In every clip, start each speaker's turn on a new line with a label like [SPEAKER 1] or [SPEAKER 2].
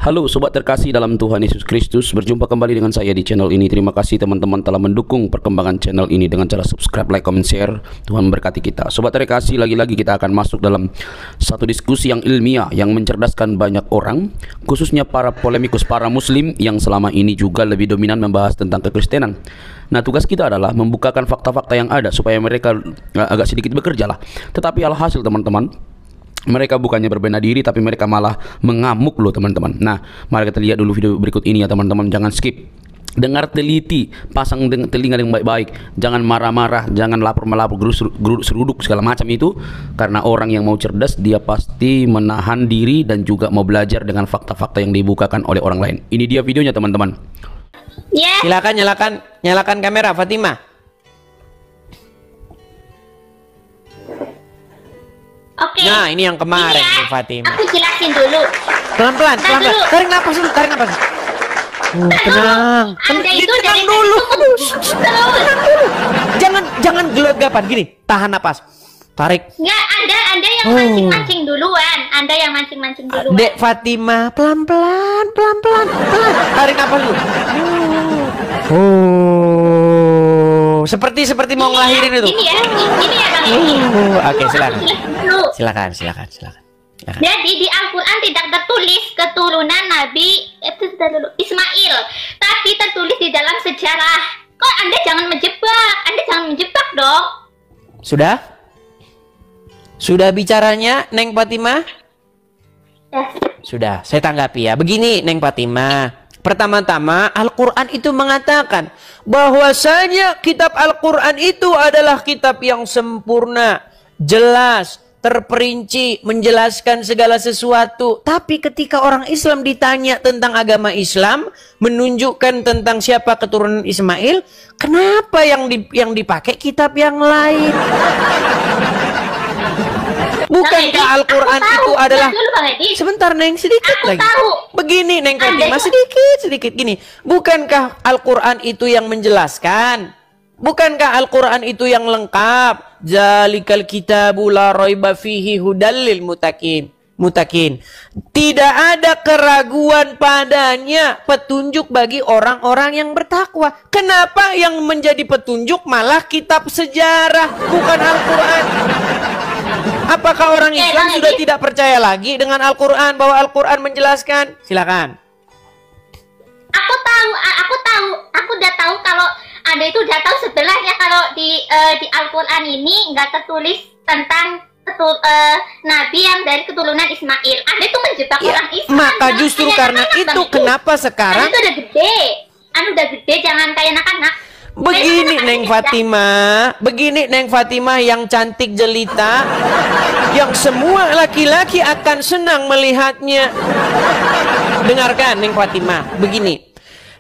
[SPEAKER 1] Halo sobat terkasih dalam Tuhan Yesus Kristus, berjumpa kembali dengan saya di channel ini. Terima kasih teman-teman telah mendukung perkembangan channel ini dengan cara subscribe, like, comment, share. Tuhan berkati kita. Sobat terkasih, lagi-lagi kita akan masuk dalam satu diskusi yang ilmiah yang mencerdaskan banyak orang, khususnya para polemikus, para muslim yang selama ini juga lebih dominan membahas tentang kekristenan. Nah, tugas kita adalah membukakan fakta-fakta yang ada supaya mereka agak sedikit bekerja lah. Tetapi alhasil teman-teman, mereka bukannya berbenah diri, tapi mereka malah mengamuk loh teman-teman. Nah, mari kita lihat dulu video berikut ini ya teman-teman. Jangan skip. Dengar teliti, pasang telinga dengan baik-baik. Jangan marah-marah, jangan lapor-melapor, seruduk segala macam itu. Karena orang yang mau cerdas, dia pasti menahan diri dan juga mau belajar dengan fakta-fakta yang dibukakan oleh orang lain. Ini dia videonya teman-teman.
[SPEAKER 2] Yeah. Silakan nyalakan kamera Fatimah.
[SPEAKER 3] Oke.
[SPEAKER 2] Nah, ini yang kemarin
[SPEAKER 3] ya,
[SPEAKER 2] Fatimah.
[SPEAKER 3] aku jelasin dulu.
[SPEAKER 2] Pelan-pelan. Tarik napas dulu, tenang.
[SPEAKER 3] Anda itu dari
[SPEAKER 2] dulu.
[SPEAKER 3] Terus.
[SPEAKER 2] Jangan gelagapan gini. Tahan napas. Tarik.
[SPEAKER 3] Nggak, Anda yang mancing-mancing duluan. Anda yang mancing-mancing duluan.
[SPEAKER 2] Dek Fatimah, pelan-pelan. Tarik napas dulu. Seperti mau ngelahirin itu.
[SPEAKER 3] Ini ya Bang.
[SPEAKER 2] Oke, silakan.
[SPEAKER 3] Jadi di Al-Quran tidak tertulis keturunan Nabi Ismail, tapi tertulis di dalam sejarah. Kok Anda jangan menjebak dong.
[SPEAKER 2] Sudah bicaranya Neng Fatimah? Sudah, saya tanggapi ya. Begini Neng Fatimah. Pertama-tama, Al-Quran itu mengatakan bahwasanya kitab Al-Quran itu adalah kitab yang sempurna, jelas, terperinci, menjelaskan segala sesuatu. Tapi ketika orang Islam ditanya tentang agama Islam, menunjukkan tentang siapa keturunan Ismail, kenapa yang dipakai kitab yang lain? Bukankah Al-Quran itu adalah... Sebentar Neng, sedikit lagi. Begini Neng Fatimah, sedikit gini. Bukankah Al-Quran itu yang menjelaskan? Bukankah Al-Quran itu yang lengkap? Zalikal kitabu la raiba fihi hudal lil mutakin. Tidak ada keraguan padanya, petunjuk bagi orang-orang yang bertakwa. Kenapa yang menjadi petunjuk malah kitab sejarah, bukan Al-Quran? Apakah orang Islam sudah tidak percaya lagi dengan Al-Quran, bahwa Al-Quran menjelaskan? Silakan.
[SPEAKER 3] Aku udah tahu kalau Anda itu udah tahu sebenarnya kalau di Al-Quran ini nggak tertulis tentang Nabi yang dari keturunan Ismail. Anda itu menjebak orang Islam.
[SPEAKER 2] Maka justru karena itu kenapa sekarang?
[SPEAKER 3] Anda udah gede, jangan kayak anak-anak.
[SPEAKER 2] Begini Neng Fatimah yang cantik jelita, yang semua laki-laki akan senang melihatnya. Dengarkan Neng Fatimah, begini.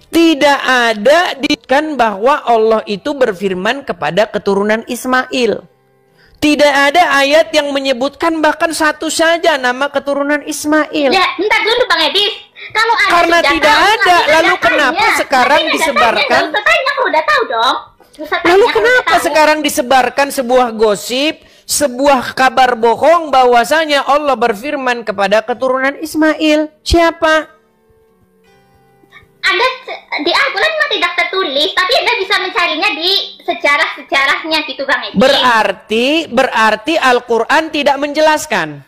[SPEAKER 2] Tidak ada dikan bahwa Allah itu berfirman kepada keturunan Ismail. Tidak ada ayat yang menyebutkan bahkan satu saja nama keturunan Ismail.
[SPEAKER 3] Ya, bentar dulu Bang Edis. Kalau
[SPEAKER 2] karena tidak ada, lalu kenapa sekarang disebarkan? Lalu kenapa sekarang disebarkan sebuah gosip, sebuah kabar bohong bahwasanya Allah berfirman kepada keturunan Ismail? Siapa?
[SPEAKER 3] Anda di Al-Quran memang tidak tertulis, tapi Anda bisa mencarinya di sejarah-sejarahnya gitu Bang Edi.
[SPEAKER 2] Berarti Al-Quran tidak menjelaskan.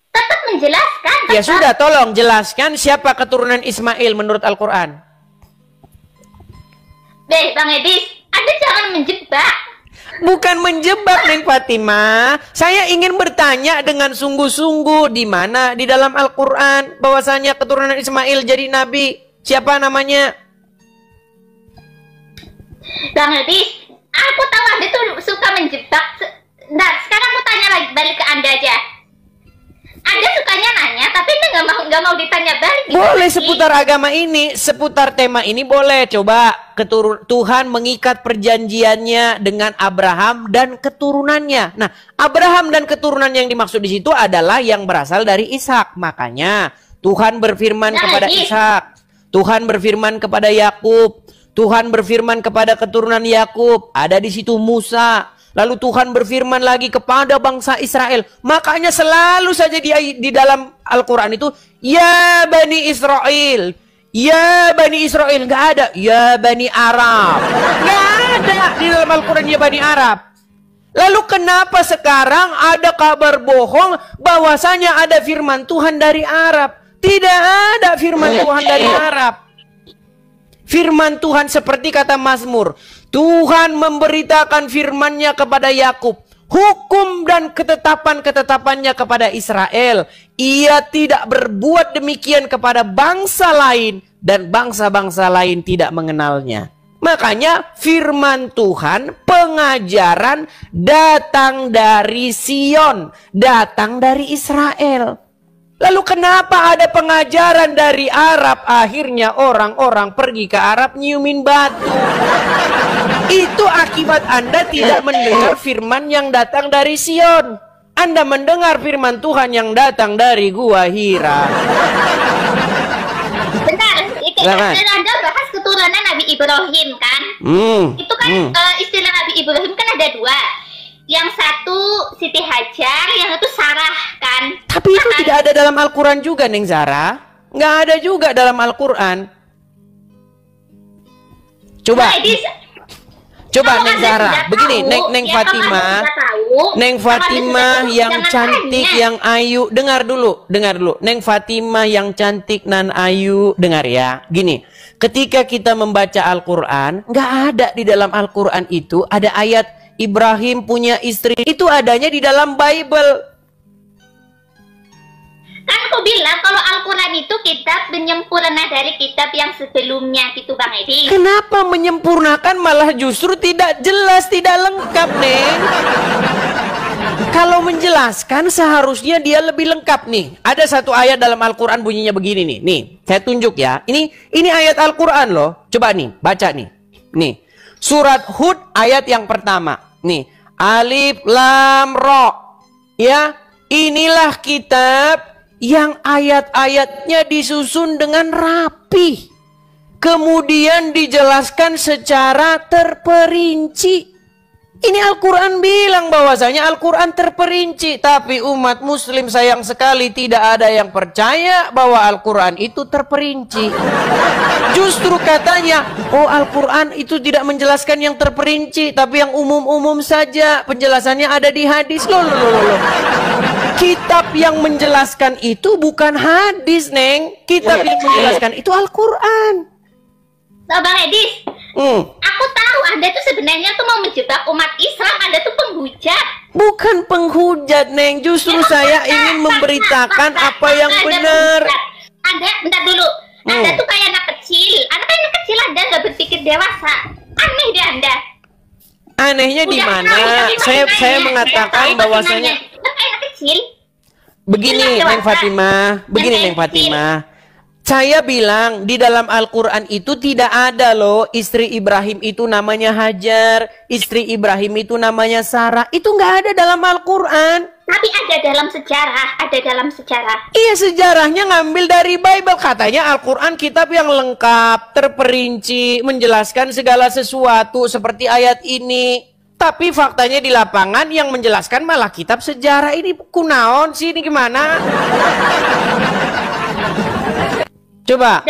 [SPEAKER 3] Tetap menjelaskan.
[SPEAKER 2] Ya sudah, tolong jelaskan siapa keturunan Ismail menurut Al-Quran.
[SPEAKER 3] Bang Edi, Anda jangan menjebak.
[SPEAKER 2] Bukan menjebak Neng Fatimah. Saya ingin bertanya dengan sungguh-sungguh, di mana di dalam Al-Quran bahwasanya keturunan Ismail jadi nabi. Siapa namanya?
[SPEAKER 3] Bang Edi, aku tahu Anda tuh suka menjebak. Nah, sekarang aku tanya lagi, balik ke Anda aja. Anda sukanya nanya, tapi Anda nggak mau ditanya balik.
[SPEAKER 2] Boleh seputar agama ini, seputar tema ini boleh. Coba Tuhan mengikat perjanjiannya dengan Abraham dan keturunannya. Nah, Abraham dan keturunan yang dimaksud di situ adalah yang berasal dari Ishak. Makanya Tuhan berfirman kepada Ishak, Tuhan berfirman kepada Yakub, Tuhan berfirman kepada keturunan Yakub. Ada di situ Musa. Lalu Tuhan berfirman lagi kepada bangsa Israel. Makanya selalu saja di dalam Al-Quran itu, ya Bani Israel. Ya Bani Israel. Nggak ada. Ya Bani Arab. Nggak ada di dalam Al-Quran ya Bani Arab. Lalu kenapa sekarang ada kabar bohong bahwasanya ada firman Tuhan dari Arab? Tidak ada firman Tuhan dari Arab. Firman Tuhan seperti kata Mazmur. Tuhan memberitakan firman-Nya kepada Yakub. Hukum dan ketetapan-ketetapannya kepada Israel. Ia tidak berbuat demikian kepada bangsa lain. Dan bangsa-bangsa lain tidak mengenalnya. Makanya firman Tuhan, pengajaran datang dari Sion, datang dari Israel. Lalu kenapa ada pengajaran dari Arab? Akhirnya orang-orang pergi ke Arab nyiumin batu. Itu akibat Anda tidak mendengar firman yang datang dari Sion. Anda mendengar firman Tuhan yang datang dari Gua Hira.
[SPEAKER 3] Bentar, Anda bahas keturunan Nabi Ibrahim kan? Itu kan istilah Nabi Ibrahim kan ada dua. Yang satu Siti Hajar, yang satu Sarah kan?
[SPEAKER 2] Tapi itu tidak ada dalam Al-Quran juga, Neng Zara. Nggak ada juga dalam Al-Quran. Coba. Coba Neng Zara, begini, Neng Fatimah, Neng Fatimah yang cantik, yang ayu, dengar dulu. Neng Fatimah yang cantik nan ayu, dengar ya. Gini, ketika kita membaca Al-Quran, nggak ada di dalam Al-Quran itu ada ayat Ibrahim punya istri. Itu adanya di dalam Bible.
[SPEAKER 3] Kan aku bilang kalau Al-Quran itu kitab penyempurna dari kitab yang sebelumnya gitu Bang Edi.
[SPEAKER 2] Kenapa menyempurnakan malah justru tidak jelas, tidak lengkap, Neng? Kalau menjelaskan seharusnya dia lebih lengkap nih. Ada satu ayat dalam Al-Quran bunyinya begini nih. Nih, saya tunjuk ya. Ini ayat Al-Quran loh. Coba nih, baca nih. Nih, surat Hud ayat yang pertama. Nih, Alif Lam Ra. Ya, inilah kitab yang ayat-ayatnya disusun dengan rapi. Kemudian dijelaskan secara terperinci. Ini Al-Quran bilang bahwasanya Al-Quran terperinci. Tapi umat muslim sayang sekali tidak ada yang percaya bahwa Al-Quran itu terperinci. Justru katanya, oh Al-Quran itu tidak menjelaskan yang terperinci, tapi yang umum-umum saja. Penjelasannya ada di hadis. Loh. Kitab yang menjelaskan itu bukan hadis, Neng. Kitab yang menjelaskan itu Al-Quran.
[SPEAKER 3] Bang Edi, aku tahu Anda tuh sebenarnya tuh mau menjebak umat Islam. Anda tuh penghujat.
[SPEAKER 2] Bukan penghujat, Neng. Justru saya ingin memberitakan apa yang benar.
[SPEAKER 3] Anda, bentar dulu. Anda tuh kayak anak kecil. Anak kecil Anda nggak berpikir dewasa. Aneh deh Anda.
[SPEAKER 2] Anehnya di mana? Saya mengatakan bahwasanya
[SPEAKER 3] anak kecil.
[SPEAKER 2] Begini, Neng Fatimah. Begini, Neng Fatimah. Saya bilang di dalam Al-Quran itu tidak ada loh istri Ibrahim itu namanya Hajar, istri Ibrahim itu namanya Sarah. Itu nggak ada dalam Al-Quran.
[SPEAKER 3] Tapi ada dalam sejarah,
[SPEAKER 2] Iya, sejarahnya ngambil dari Bible. Katanya Al-Quran kitab yang lengkap, terperinci, menjelaskan segala sesuatu seperti ayat ini. Tapi faktanya di lapangan yang menjelaskan malah kitab sejarah. Ini kunaon sih, ini gimana? Coba.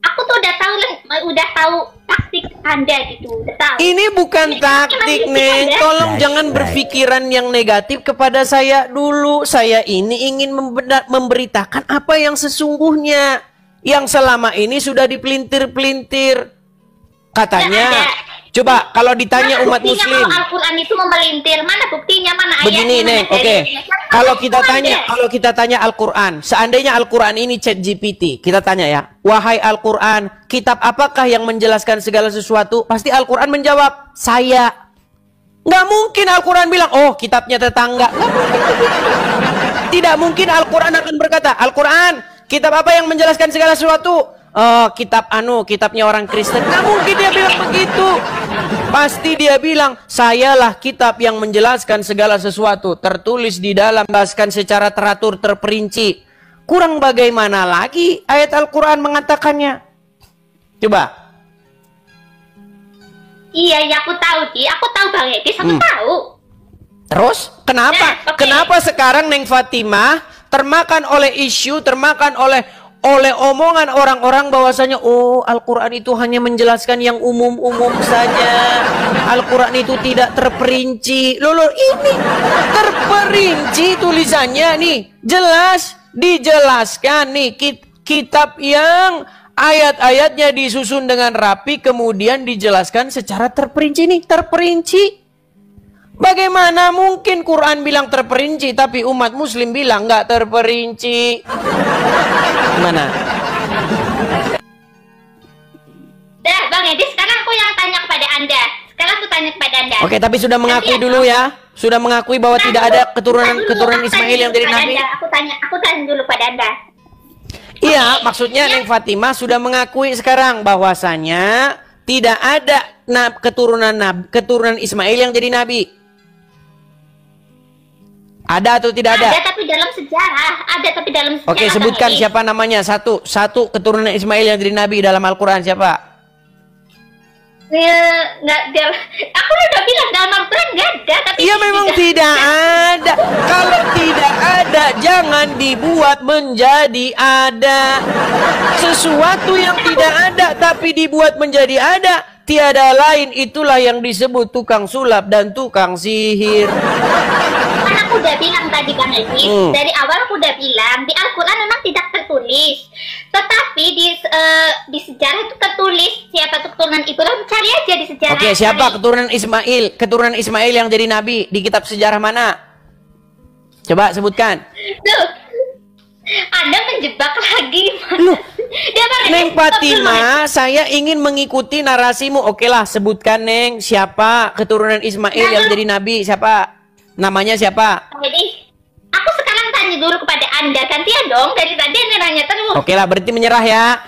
[SPEAKER 3] Aku tuh udah tahu taktik Anda gitu, udah tahu.
[SPEAKER 2] Ini bukan taktik, Neng. Tolong jangan berpikiran yang negatif kepada saya dulu. Saya ini ingin memberitakan apa yang sesungguhnya, yang selama ini sudah dipelintir-pelintir. Katanya, coba kalau ditanya umat muslim,
[SPEAKER 3] kalau Al-Quran itu memelintir, mana buktinya, mana ayatnya?
[SPEAKER 2] Begini, Neng, oke. Kalau kita tanya Al-Quran, seandainya Al-Quran ini ChatGPT, kita tanya ya, wahai Al-Quran, kitab apakah yang menjelaskan segala sesuatu? Pasti Al-Quran menjawab, saya. Nggak mungkin Al-Quran bilang, oh kitabnya tetangga. Tidak mungkin Al-Quran akan berkata, Al-Quran, kitab apa yang menjelaskan segala sesuatu? Oh, kitabnya orang Kristen. Nggak mungkin dia bilang begitu. Pasti dia bilang, sayalah kitab yang menjelaskan segala sesuatu, tertulis di dalam, bahaskan secara teratur, terperinci. Kurang bagaimana lagi ayat Al-Quran mengatakannya? Coba.
[SPEAKER 3] Iya, ya aku tahu, Di. Aku tahu Bang Edis, aku tahu.
[SPEAKER 2] Terus kenapa?
[SPEAKER 3] Nah,
[SPEAKER 2] Kenapa sekarang Neng Fatimah termakan oleh isu, termakan oleh omongan orang-orang bahwasanya oh Al-Quran itu hanya menjelaskan yang umum-umum saja. Al-Quran itu tidak terperinci. Loh, ini terperinci tulisannya nih. Jelas dijelaskan nih kitab yang ayat-ayatnya disusun dengan rapi kemudian dijelaskan secara terperinci nih, terperinci. Bagaimana mungkin Quran bilang terperinci tapi umat muslim bilang nggak terperinci? Gimana?
[SPEAKER 3] Dah, Bang Edis, sekarang aku yang tanya kepada Anda. Sekarang aku tanya kepada Anda.
[SPEAKER 2] Oke, tapi sudah mengakui dulu ya. Sudah mengakui bahwa tidak ada keturunan Ismail yang jadi nabi.
[SPEAKER 3] Aku tanya dulu pada Anda.
[SPEAKER 2] Iya, maksudnya Neng Fatimah sudah mengakui sekarang bahwasanya tidak ada keturunan Ismail yang jadi nabi. Ada atau tidak ada?
[SPEAKER 3] Ada tapi dalam sejarah. Ada tapi dalam sejarah.
[SPEAKER 2] Oke, sebutkan siapa namanya. Satu keturunan Ismail yang jadi nabi dalam Al-Quran siapa?
[SPEAKER 3] Aku udah bilang dalam Al-Quran nggak ada. Tapi
[SPEAKER 2] iya memang tidak ada. Kalau tidak ada, jangan dibuat menjadi ada. Sesuatu yang tidak ada tapi dibuat menjadi ada, tiada lain itulah yang disebut tukang sulap dan tukang sihir.
[SPEAKER 3] Kan aku udah bilang tadi Bang Edis, dari awal aku udah bilang di Al-Quran memang tidak tertulis, tetapi di sejarah itu tertulis siapa keturunan Ibrahim. Cari aja di sejarah.
[SPEAKER 2] Oke, siapa keturunan Ismail? Keturunan Ismail yang jadi nabi di kitab sejarah mana? Coba sebutkan.
[SPEAKER 3] Tuh, Anda menjebak lagi.
[SPEAKER 2] Loh, Neng Fatimah, saya ingin mengikuti narasimu. Oke lah, sebutkan Neng, siapa keturunan Ismail yang jadi nabi? Siapa? Namanya siapa?
[SPEAKER 3] Jadi, aku sekarang tanya dulu kepada Anda. Gantian dong, dari tadi Anda nanya terus.
[SPEAKER 2] Oke lah, berarti menyerah ya.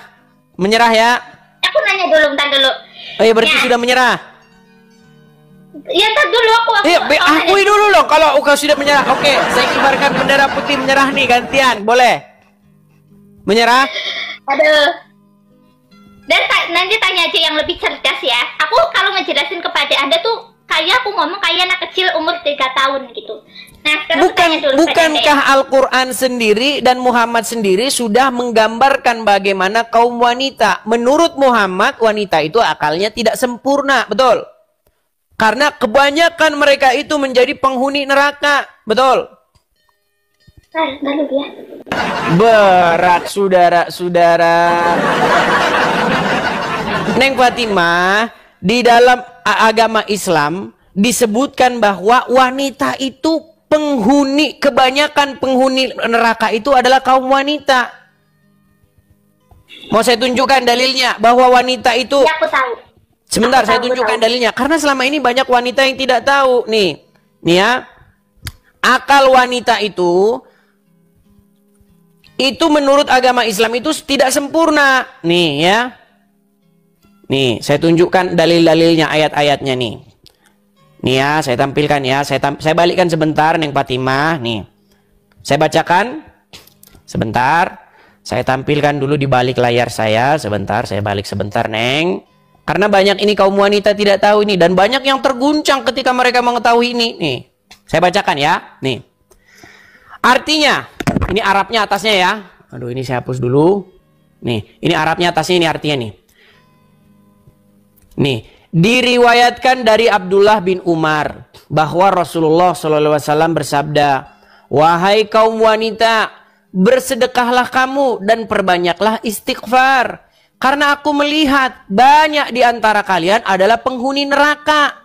[SPEAKER 2] Menyerah ya.
[SPEAKER 3] Aku nanya dulu, bentar dulu.
[SPEAKER 2] Oh iya, berarti sudah menyerah.
[SPEAKER 3] Ya, ntar dulu aku
[SPEAKER 2] akui dulu loh kalau sudah menyerah. Oke, saya kibarkan bendera putih menyerah nih, gantian. Boleh? Menyerah?
[SPEAKER 3] Aduh. Dan nanti tanya aja yang lebih cerdas ya. Aku kalau ngejelasin kepada Anda tuh kayak aku ngomong kayak anak kecil umur 3 tahun gitu. Nah, sekarang tanya dulu.
[SPEAKER 2] Bukankah Al-Quran sendiri dan Muhammad sendiri sudah menggambarkan bagaimana kaum wanita? Menurut Muhammad, wanita itu akalnya tidak sempurna, betul? Karena kebanyakan mereka itu menjadi penghuni neraka, betul?
[SPEAKER 3] Lalu ya.
[SPEAKER 2] Berat saudara-saudara. Neng Fatimah, di dalam agama Islam disebutkan bahwa wanita itu kebanyakan penghuni neraka itu adalah kaum wanita. Mau saya tunjukkan dalilnya bahwa wanita itu.
[SPEAKER 3] Ya, aku tahu.
[SPEAKER 2] Sebentar, saya tunjukkan dalilnya. Karena selama ini banyak wanita yang tidak tahu. Nih ya. Akal wanita itu menurut agama Islam itu tidak sempurna. Nih ya. Nih, saya tunjukkan dalil-dalilnya, ayat-ayatnya nih. Nih ya, saya tampilkan ya. Saya balikkan sebentar, Neng Fatimah. Nih, saya bacakan. Sebentar. Saya tampilkan dulu di balik layar saya. Sebentar, saya balik sebentar, Neng. Karena banyak ini kaum wanita tidak tahu ini. Dan banyak yang terguncang ketika mereka mengetahui ini. Nih, saya bacakan ya. Nih. Artinya, ini Arabnya atasnya ya. Aduh, ini saya hapus dulu. Nih, ini Arabnya atasnya, ini artinya nih. Nih, diriwayatkan dari Abdullah bin Umar bahwa Rasulullah SAW bersabda, "Wahai kaum wanita, bersedekahlah kamu dan perbanyaklah istighfar, karena aku melihat banyak di antara kalian adalah penghuni neraka."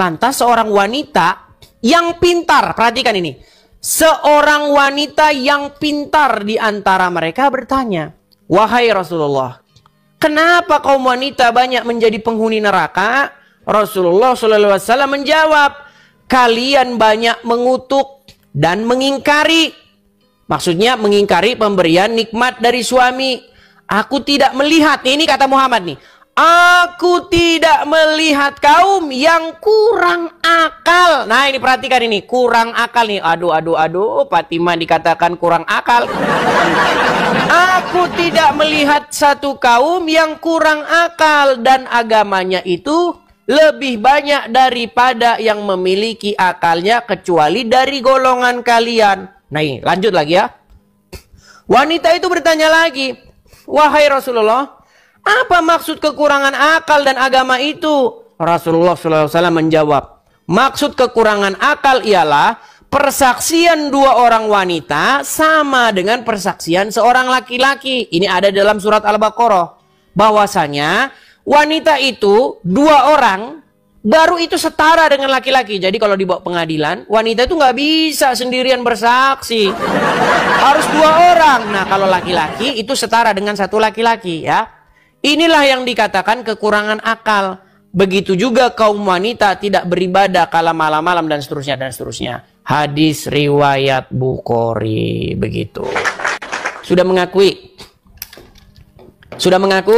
[SPEAKER 2] Lantas seorang wanita yang pintar, perhatikan ini, seorang wanita yang pintar di antara mereka bertanya, "Wahai Rasulullah, kenapa kaum wanita banyak menjadi penghuni neraka?" Rasulullah SAW menjawab, "Kalian banyak mengutuk dan mengingkari." Maksudnya mengingkari pemberian nikmat dari suami. "Aku tidak melihat," ini kata Muhammad nih, "aku tidak melihat kaum yang kurang akal." Nah, ini perhatikan ini, kurang akal nih. Aduh, Fatimah dikatakan kurang akal. "Aku tidak melihat satu kaum yang kurang akal dan agamanya itu lebih banyak daripada yang memiliki akalnya kecuali dari golongan kalian. Nah ini lanjut lagi ya. Wanita itu bertanya lagi, wahai Rasulullah, apa maksud kekurangan akal dan agama itu? Rasulullah SAW menjawab, maksud kekurangan akal ialah persaksian dua orang wanita sama dengan persaksian seorang laki-laki. Ini ada dalam surat Al-Baqarah. Bahwasanya wanita itu dua orang baru itu setara dengan laki-laki. Jadi kalau dibawa pengadilan, wanita itu nggak bisa sendirian bersaksi, harus dua orang. Nah kalau laki-laki itu setara dengan satu laki-laki ya. Inilah yang dikatakan kekurangan akal. Begitu juga kaum wanita tidak beribadah kala malam-malam dan seterusnya dan seterusnya. Hadis riwayat Bukhari. Begitu. Sudah mengakui? Sudah mengaku?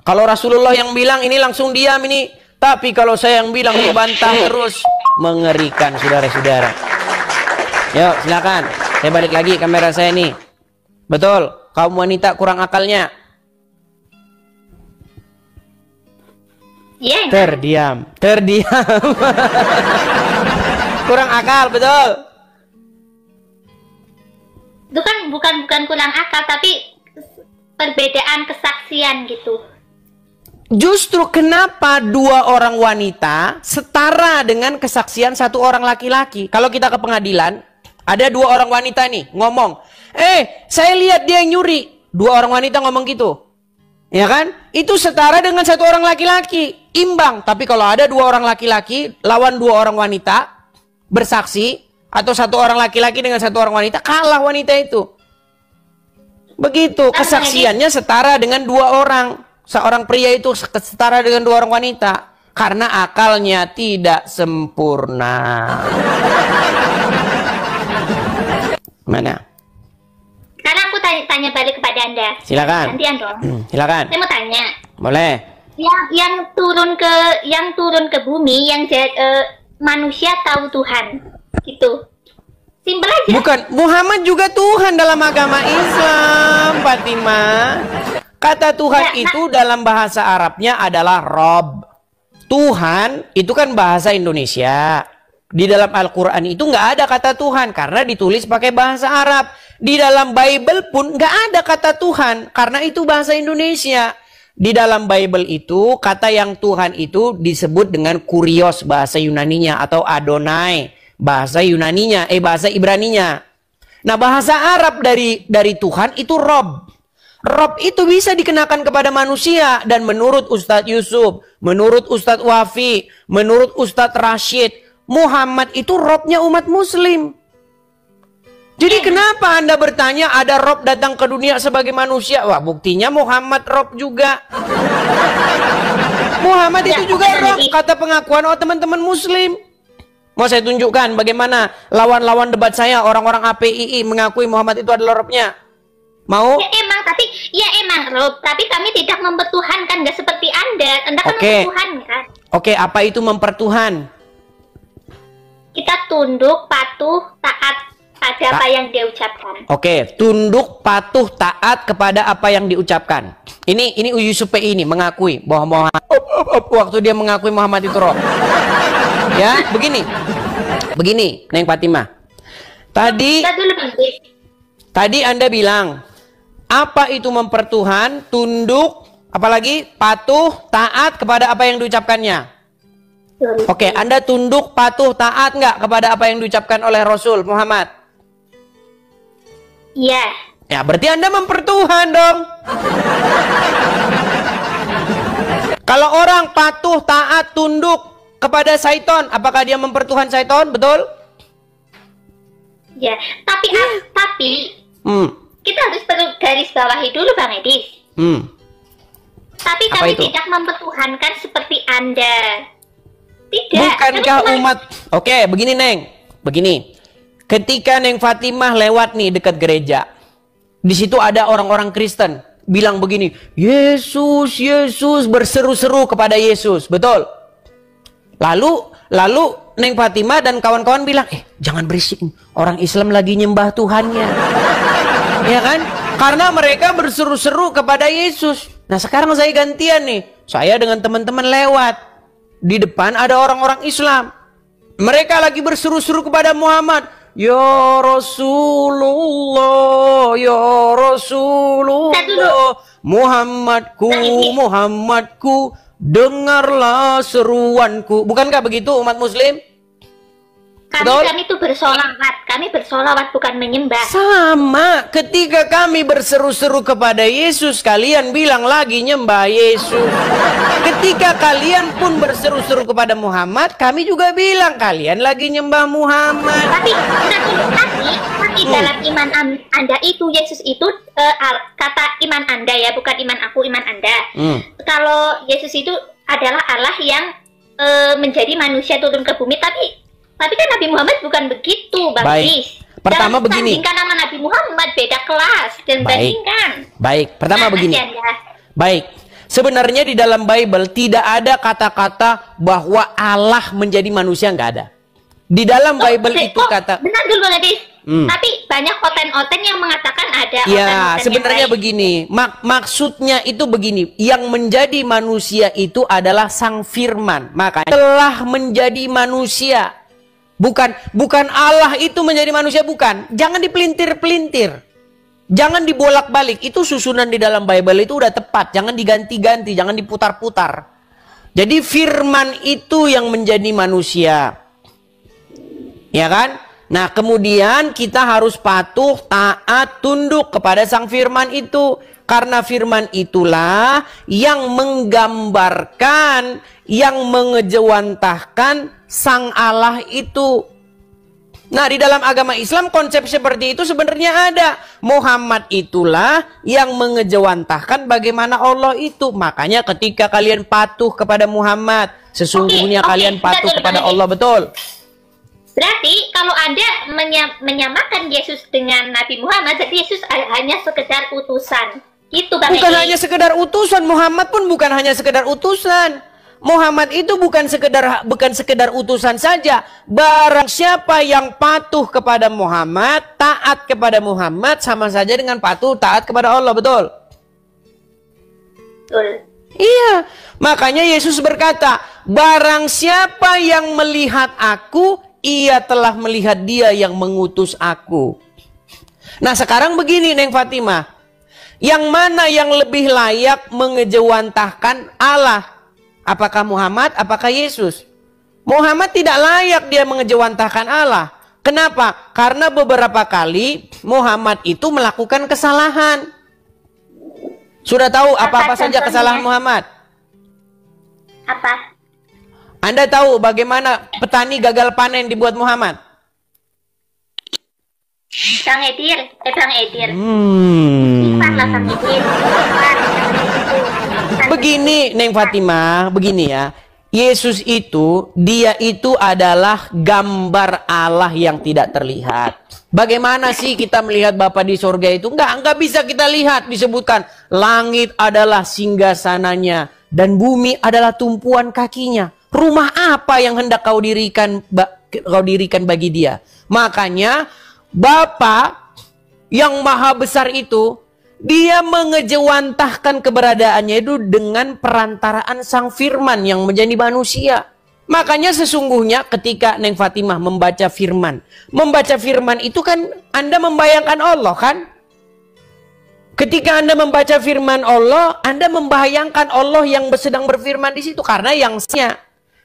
[SPEAKER 2] Kalau Rasulullah yang bilang ini langsung diam ini. Tapi kalau saya yang bilang dibantah terus. Mengerikan saudara-saudara. Yuk silakan. Saya balik lagi kamera saya nih. Betul. Kaum wanita kurang akalnya.
[SPEAKER 3] Iya.
[SPEAKER 2] Terdiam. Terdiam. Kurang akal betul.
[SPEAKER 3] Itu kan bukan kurang akal tapi perbedaan kesaksian gitu.
[SPEAKER 2] Justru kenapa dua orang wanita setara dengan kesaksian satu orang laki-laki? Kalau kita ke pengadilan, ada dua orang wanita nih ngomong, saya lihat dia yang nyuri. Dua orang wanita ngomong gitu, ya kan? Itu setara dengan satu orang laki-laki, imbang. Tapi kalau ada dua orang laki-laki lawan dua orang wanita bersaksi, atau satu orang laki-laki dengan satu orang wanita, kalah wanita itu. Begitu, kesaksiannya setara dengan dua orang. Seorang pria itu setara dengan dua orang wanita. Karena akalnya tidak sempurna. Mana?
[SPEAKER 3] Sekarang aku tanya balik kepada Anda.
[SPEAKER 2] Silakan.
[SPEAKER 3] Gantian dong.
[SPEAKER 2] Silakan.
[SPEAKER 3] Saya mau tanya.
[SPEAKER 2] Boleh.
[SPEAKER 3] Yang turun ke bumi, manusia tahu Tuhan. Gitu. Simpel aja.
[SPEAKER 2] Bukan, Muhammad juga Tuhan dalam agama Islam, Fatimah. Kata Tuhan itu dalam bahasa Arabnya adalah Rob. Tuhan itu kan bahasa Indonesia. Di dalam Al-Quran itu nggak ada kata Tuhan karena ditulis pakai bahasa Arab. Di dalam Bible pun nggak ada kata Tuhan karena itu bahasa Indonesia. Di dalam Bible itu kata yang Tuhan itu disebut dengan Kurios bahasa Yunaninya atau Adonai bahasa Yunaninya, bahasa Ibraninya. Nah bahasa Arab dari Tuhan itu Rob. Rob itu bisa dikenakan kepada manusia. Dan menurut Ustadz Yusuf, menurut Ustadz Wafi, menurut Ustadz Rashid, Muhammad itu Robnya umat muslim. Jadi kenapa Anda bertanya ada Rob datang ke dunia sebagai manusia? Wah buktinya Muhammad Rob juga. Muhammad itu juga Rob, kata pengakuan teman-teman muslim. Mau saya tunjukkan bagaimana lawan-lawan debat saya, orang-orang APII mengakui Muhammad itu adalah Robnya. Mau?
[SPEAKER 3] Ya emang Rob, tapi kami tidak mempertuhankan, nggak seperti Anda. Anda kan mempertuhankan.
[SPEAKER 2] Oke, apa itu mempertuhan?
[SPEAKER 3] Kita tunduk, patuh, taat pada apa yang dia ucapkan.
[SPEAKER 2] Oke, tunduk, patuh, taat kepada apa yang diucapkan. Ini Yusuf PI ini mengakui bahwa Muhammad waktu dia mengakui Muhammad itu Rob. Ya, begini, Neng Fatimah. Tadi Anda bilang, apa itu mempertuhan, tunduk, apalagi patuh, taat kepada apa yang diucapkannya. Oke, Anda tunduk, patuh, taat nggak kepada apa yang diucapkan oleh Rasul Muhammad?
[SPEAKER 3] Iya.
[SPEAKER 2] Ya, berarti Anda mempertuhan dong. Kalau orang patuh, taat, tunduk kepada syaiton, apakah dia mempertuhan syaiton? Betul?
[SPEAKER 3] Ya, tapi kita harus perlu garis bawahi dulu Bang Edi. Tapi kami tidak mempertuhankan seperti Anda. Tidak.
[SPEAKER 2] Bukankah umat... Oke, begini Neng. Begini. Ketika Neng Fatimah lewat nih dekat gereja. Di situ ada orang-orang Kristen. Bilang begini. Yesus, Yesus. Berseru-seru kepada Yesus. Betul? Lalu Neng Fatimah dan kawan-kawan bilang, jangan berisik. Orang Islam lagi nyembah Tuhannya. Ya kan? Karena mereka berseru-seru kepada Yesus. Nah sekarang saya gantian nih. Saya dengan teman-teman lewat. di depan ada orang-orang Islam. Mereka lagi berseru-seru kepada Muhammad. Ya Rasulullah, ya Rasulullah, Muhammadku, Muhammadku, dengarlah seruanku. Bukankah begitu umat muslim?
[SPEAKER 3] Kami itu bersolawat bukan menyembah.
[SPEAKER 2] Sama, ketika kami berseru-seru kepada Yesus, kalian bilang lagi nyembah Yesus. Ketika kalian pun berseru-seru kepada Muhammad, kami juga bilang kalian lagi nyembah Muhammad.
[SPEAKER 3] Tapi dalam iman Anda itu, Yesus itu kata iman Anda ya, bukan iman aku, iman Anda. Kalau Yesus itu adalah Allah yang menjadi manusia turun ke bumi, tapi kan Nabi Muhammad bukan begitu, Bang Chris.
[SPEAKER 2] Pertama begini.
[SPEAKER 3] Bandingkan sama Nabi Muhammad, beda kelas. Dan bandingkan.
[SPEAKER 2] Baik, pertama begini. Baik, sebenarnya di dalam Bible tidak ada kata-kata bahwa Allah menjadi manusia, nggak ada. Di dalam Bible itu kata.
[SPEAKER 3] Benar dulu, Bang Chris. Tapi banyak oten-oten yang mengatakan ada.
[SPEAKER 2] Ya, sebenarnya begini. Maksudnya itu begini. Yang menjadi manusia itu adalah Sang Firman. Makanya telah menjadi manusia. Bukan Allah itu menjadi manusia, bukan. Jangan dipelintir-pelintir. Jangan dibolak-balik. Itu susunan di dalam Bible itu udah tepat. Jangan diganti-ganti, jangan diputar-putar. Jadi firman itu yang menjadi manusia. Ya kan? Nah, kemudian kita harus patuh, taat, tunduk kepada sang firman itu. Karena firman itulah yang menggambarkan, yang mengejawantahkan Sang Allah itu. Nah, di dalam agama Islam konsep seperti itu sebenarnya ada. Muhammad itulah yang mengejawantahkan bagaimana Allah itu. Makanya ketika kalian patuh kepada Muhammad, sesungguhnya kalian patuh kepada Allah, betul.
[SPEAKER 3] Berarti kalau Anda menyamakan Yesus dengan Nabi Muhammad, jadi Yesus hanya sekedar utusan. Gitu, Bang.
[SPEAKER 2] Bukan hanya sekedar utusan, Muhammad pun bukan hanya sekedar utusan. Muhammad itu bukan sekedar utusan saja. Barang siapa yang patuh kepada Muhammad, taat kepada Muhammad, sama saja dengan patuh taat kepada Allah, betul?
[SPEAKER 3] Betul.
[SPEAKER 2] Iya, makanya Yesus berkata, barang siapa yang melihat aku, ia telah melihat Dia yang mengutus aku. Nah, sekarang begini, Neng Fatimah. Yang mana yang lebih layak mengejawantahkan Allah? Apakah Muhammad, apakah Yesus? Muhammad tidak layak dia mengejawantahkan Allah. Kenapa? Karena beberapa kali Muhammad itu melakukan kesalahan. Sudah tahu apa-apa saja kesalahan Muhammad?
[SPEAKER 3] Apa?
[SPEAKER 2] Anda tahu bagaimana petani gagal panen dibuat Muhammad?
[SPEAKER 3] Bang Edir. Bang Edir.
[SPEAKER 2] Begini, Neng Fatimah, begini ya. Yesus itu, dia itu adalah gambar Allah yang tidak terlihat. Bagaimana sih kita melihat Bapa di sorga itu? Enggak bisa kita lihat. Disebutkan, langit adalah singgasananya dan bumi adalah tumpuan kakinya. Rumah apa yang hendak kau dirikan bagi dia? Makanya, Bapa yang maha besar itu, dia mengejawantahkan keberadaannya itu dengan perantaraan sang firman yang menjadi manusia. Makanya sesungguhnya ketika Neng Fatimah membaca firman itu kan Anda membayangkan Allah kan? Ketika Anda membaca firman Allah, Anda membayangkan Allah yang sedang berfirman di situ. Karena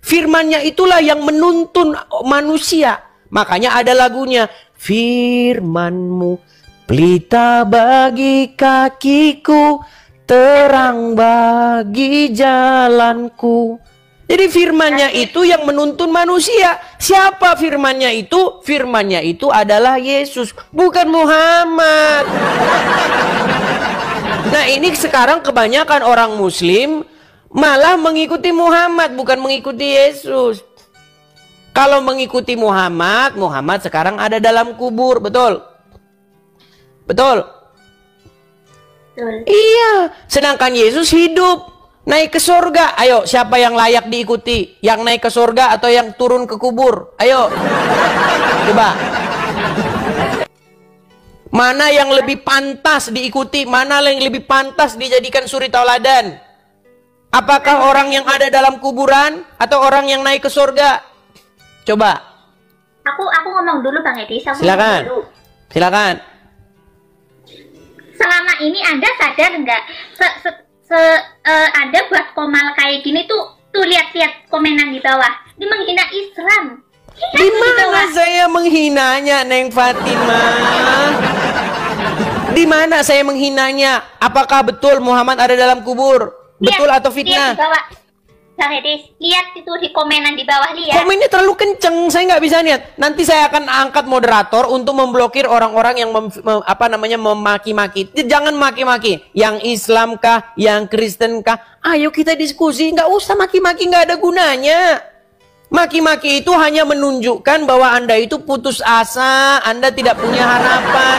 [SPEAKER 2] firmannya itulah yang menuntun manusia. Makanya ada lagunya, firman-Mu pelita bagi kakiku, terang bagi jalanku. Jadi firman-Nya itu yang menuntun manusia. Siapa firman-Nya itu? Firman-Nya itu adalah Yesus, bukan Muhammad. Nah, ini sekarang kebanyakan orang Muslim malah mengikuti Muhammad, bukan mengikuti Yesus. Kalau mengikuti Muhammad sekarang ada dalam kubur, betul? Betul? Iya, sedangkan Yesus hidup, naik ke surga. Ayo, siapa yang layak diikuti? Yang naik ke surga atau yang turun ke kubur? Ayo, coba. Mana yang lebih pantas diikuti? Mana yang lebih pantas dijadikan suri tauladan? Apakah orang yang ada dalam kuburan atau orang yang naik ke surga? Coba.
[SPEAKER 3] Aku ngomong dulu Bang Edi.
[SPEAKER 2] Silakan. Silakan.
[SPEAKER 3] Selama ini Anda sadar nggak? Anda buat komal kayak gini tuh lihat-lihat komenan di bawah. Ini menghina Islam.
[SPEAKER 2] Di mana saya menghinanya, Neng Fatimah? Di mana saya menghinanya? Apakah betul Muhammad ada dalam kubur? Betul atau fitnah?
[SPEAKER 3] Lihat di bawah. Bang Edi, lihat itu di komenan di bawah, lihat.
[SPEAKER 2] Komennya terlalu kenceng, saya nggak bisa lihat. Nanti saya akan angkat moderator untuk memblokir orang-orang yang memaki-maki. Jangan maki-maki. Yang Islam kah, yang Kristen kah? Ayo kita diskusi, nggak usah maki-maki, nggak ada gunanya. Maki-maki itu hanya menunjukkan bahwa Anda itu putus asa, Anda tidak punya harapan.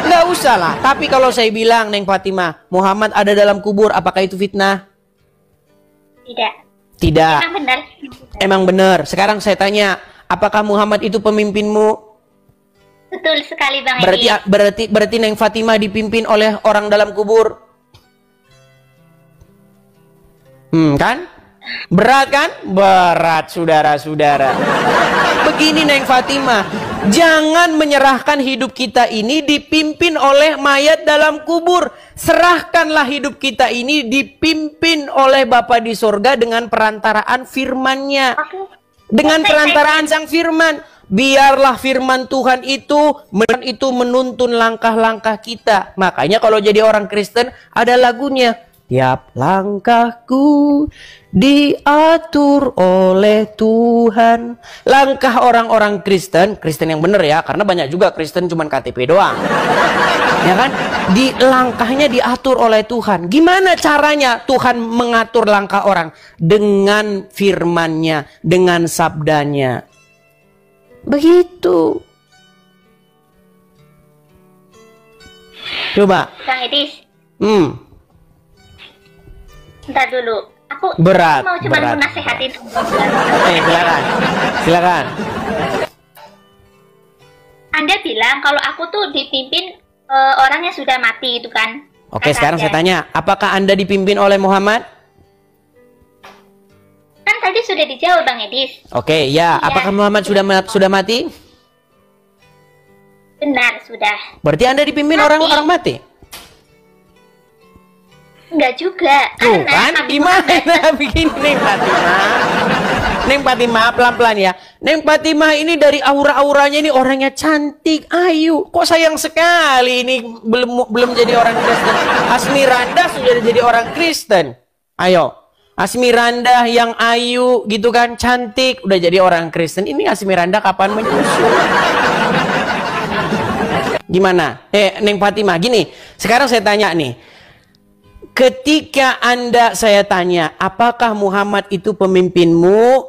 [SPEAKER 2] Nggak usah lah. Tapi kalau saya bilang, Neng Fatimah, Muhammad ada dalam kubur, apakah itu fitnah?
[SPEAKER 3] Tidak.
[SPEAKER 2] Tidak.
[SPEAKER 3] Emang benar.
[SPEAKER 2] Emang benar. Sekarang saya tanya, apakah Muhammad itu pemimpinmu?
[SPEAKER 3] Betul sekali Bang Edi.
[SPEAKER 2] Berarti Neng Fatimah dipimpin oleh orang dalam kubur. Kan? Berat kan? Berat, saudara-saudara. Begini Neng Fatimah, jangan menyerahkan hidup kita ini dipimpin oleh mayat dalam kubur. Serahkanlah hidup kita ini dipimpin oleh Bapa di sorga dengan perantaraan firman-Nya. Dengan perantaraan Sang Firman. Biarlah firman Tuhan itu menuntun langkah-langkah kita. Makanya kalau jadi orang Kristen ada lagunya. Tiap langkahku diatur oleh Tuhan. Langkah orang-orang Kristen yang benar ya, karena banyak juga Kristen cuman KTP doang. Ya kan? Langkahnya diatur oleh Tuhan. Gimana caranya Tuhan mengatur langkah orang? Dengan firman-Nya, dengan sabdanya. Begitu. Coba.
[SPEAKER 3] Bang Edi. Bentar dulu. Aku mau cuma nasehatin.
[SPEAKER 2] Silakan.
[SPEAKER 3] Anda bilang kalau aku tuh dipimpin orang yang sudah mati itu kan?
[SPEAKER 2] Oke, sekarang saya tanya, apakah Anda dipimpin oleh Muhammad?
[SPEAKER 3] Kan tadi sudah dijawab Bang Edis.
[SPEAKER 2] Oke, ya. Apakah Muhammad sudah mati?
[SPEAKER 3] Benar, sudah.
[SPEAKER 2] Berarti Anda dipimpin orang-orang mati?
[SPEAKER 3] Enggak juga.
[SPEAKER 2] Tuh kan, gimana begini Neng Fatimah? Neng Fatimah, pelan-pelan ya. Neng Fatimah ini dari aura-auranya ini orangnya cantik, ayu. Kok sayang sekali ini belum jadi orang Kristen. Asmiranda sudah jadi orang Kristen. Ayo. Asmiranda yang ayu gitu kan, cantik, udah jadi orang Kristen. Ini Asmiranda kapan menyusul? Gimana? Neng Fatimah, gini. Sekarang saya tanya nih. Ketika saya tanya, apakah Muhammad itu pemimpinmu?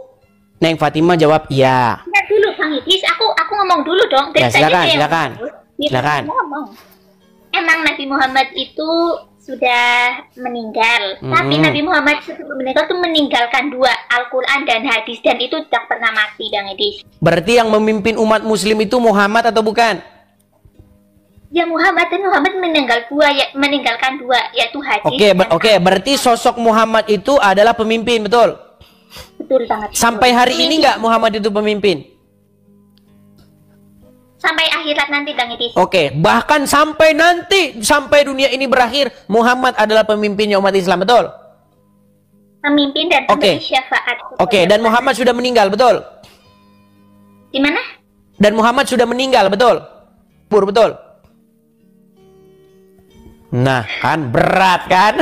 [SPEAKER 2] Neng Fatimah jawab iya.
[SPEAKER 3] Nah, dulu Bang Idris, aku ngomong dulu dong.
[SPEAKER 2] Ya, silakan.
[SPEAKER 3] Emang Nabi Muhammad itu sudah meninggal. Tapi Nabi Muhammad sebelum meninggal itu meninggalkan 2, Al-Quran dan hadis. Dan itu tidak pernah mati, Bang Idris.
[SPEAKER 2] Berarti yang memimpin umat muslim itu Muhammad atau bukan?
[SPEAKER 3] Ya Muhammad, dan Muhammad meninggalkan 2, yaitu hadis.
[SPEAKER 2] Oke, berarti sosok Muhammad itu adalah pemimpin, betul?
[SPEAKER 3] Betul banget.
[SPEAKER 2] Sampai hari ini nggak Muhammad itu pemimpin?
[SPEAKER 3] Sampai akhirat nanti, Bang Idris.
[SPEAKER 2] Oke, bahkan sampai nanti, sampai dunia ini berakhir, Muhammad adalah pemimpinnya umat Islam, betul?
[SPEAKER 3] Pemimpin dan pemberi syafaat.
[SPEAKER 2] Oke, dan Muhammad sudah meninggal, betul?
[SPEAKER 3] Di mana?
[SPEAKER 2] Dan Muhammad sudah meninggal, betul? Betul? Nah, kan berat kan?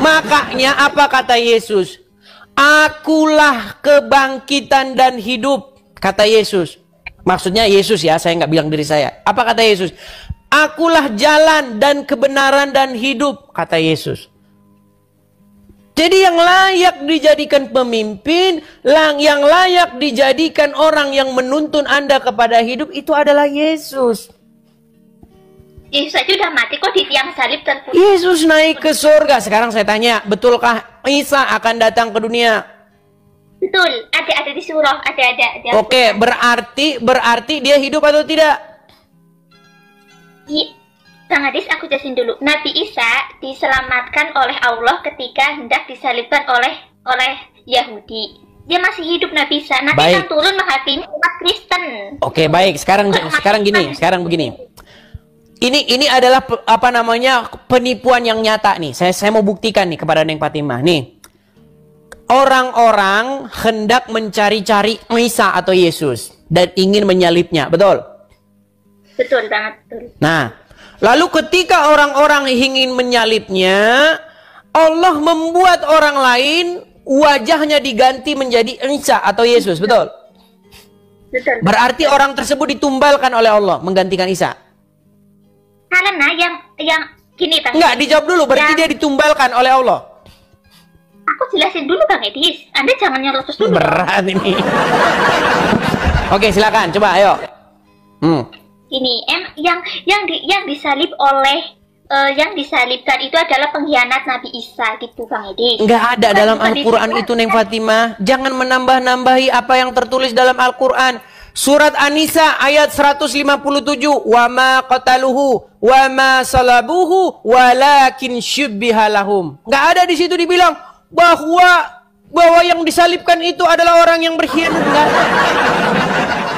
[SPEAKER 2] Makanya apa kata Yesus? Akulah kebangkitan dan hidup, kata Yesus. Maksudnya Yesus ya, saya nggak bilang diri saya. Apa kata Yesus? Akulah jalan dan kebenaran dan hidup, kata Yesus. Jadi yang layak dijadikan pemimpin, yang layak dijadikan orang yang menuntun Anda kepada hidup itu adalah Yesus.
[SPEAKER 3] Yesus aja udah mati kok di tiang salib terputus.
[SPEAKER 2] Yesus naik ke surga. Sekarang saya tanya, betulkah Isa akan datang ke dunia?
[SPEAKER 3] Betul, ada di surah, ada.
[SPEAKER 2] Oke, berarti dia hidup atau tidak?
[SPEAKER 3] Bang Adis, aku jelasin dulu. Nabi Isa diselamatkan oleh Allah ketika hendak disalibkan oleh Yahudi. Dia masih hidup Nabi Isa. Nanti akan turun menghakimi umat Kristen.
[SPEAKER 2] Oke, baik. Sekarang begini. Ini adalah apa namanya penipuan yang nyata nih. Saya mau buktikan nih kepada Neng Fatimah nih. Orang-orang hendak mencari-cari Isa atau Yesus dan ingin menyalibnya, betul?
[SPEAKER 3] Betul banget, betul.
[SPEAKER 2] Nah, lalu ketika orang-orang ingin menyalibnya, Allah membuat orang lain wajahnya diganti menjadi Isa atau Yesus, betul?
[SPEAKER 3] Betul.
[SPEAKER 2] Berarti orang tersebut ditumbalkan oleh Allah menggantikan Isa.
[SPEAKER 3] Karena yang gini, Bang.
[SPEAKER 2] Enggak, dijawab dulu. Berarti dia ditumbalkan oleh Allah.
[SPEAKER 3] Aku jelasin dulu, Bang Edis. Anda jangan nyerocos dulu.
[SPEAKER 2] Berat ini. Oke, silakan. Coba, ayo.
[SPEAKER 3] Ini yang disalib oleh yang disalibkan itu adalah pengkhianat Nabi Isa gitu, Bang Edis.
[SPEAKER 2] Enggak ada dalam Al-Quran itu, Neng Fatimah. Jangan menambah-nambahi apa yang tertulis dalam Al-Quran. Surat An-Nisa ayat 157. Wa ma qataluhu wa ma salabuhu walakin syubbiha lahum. Enggak ada di situ dibilang bahwa yang disalibkan itu adalah orang yang berkhianat. Enggak ada.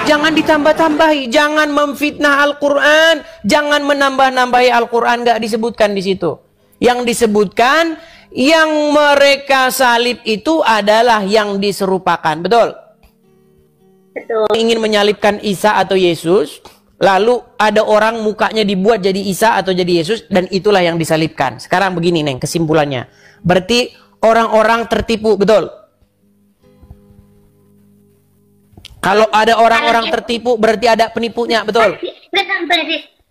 [SPEAKER 2] Jangan ditambah-tambahi, jangan memfitnah Al-Quran, jangan menambah-nambahi Al-Quran, enggak disebutkan di situ. Yang disebutkan yang mereka salib itu adalah yang diserupakan, betul?
[SPEAKER 3] Betul.
[SPEAKER 2] Ingin menyalibkan Isa atau Yesus, lalu ada orang mukanya dibuat jadi Isa atau jadi Yesus, dan itulah yang disalibkan. Sekarang begini, Neng, kesimpulannya. Berarti orang-orang tertipu, betul? Kalau ada orang-orang tertipu, berarti ada penipunya, betul?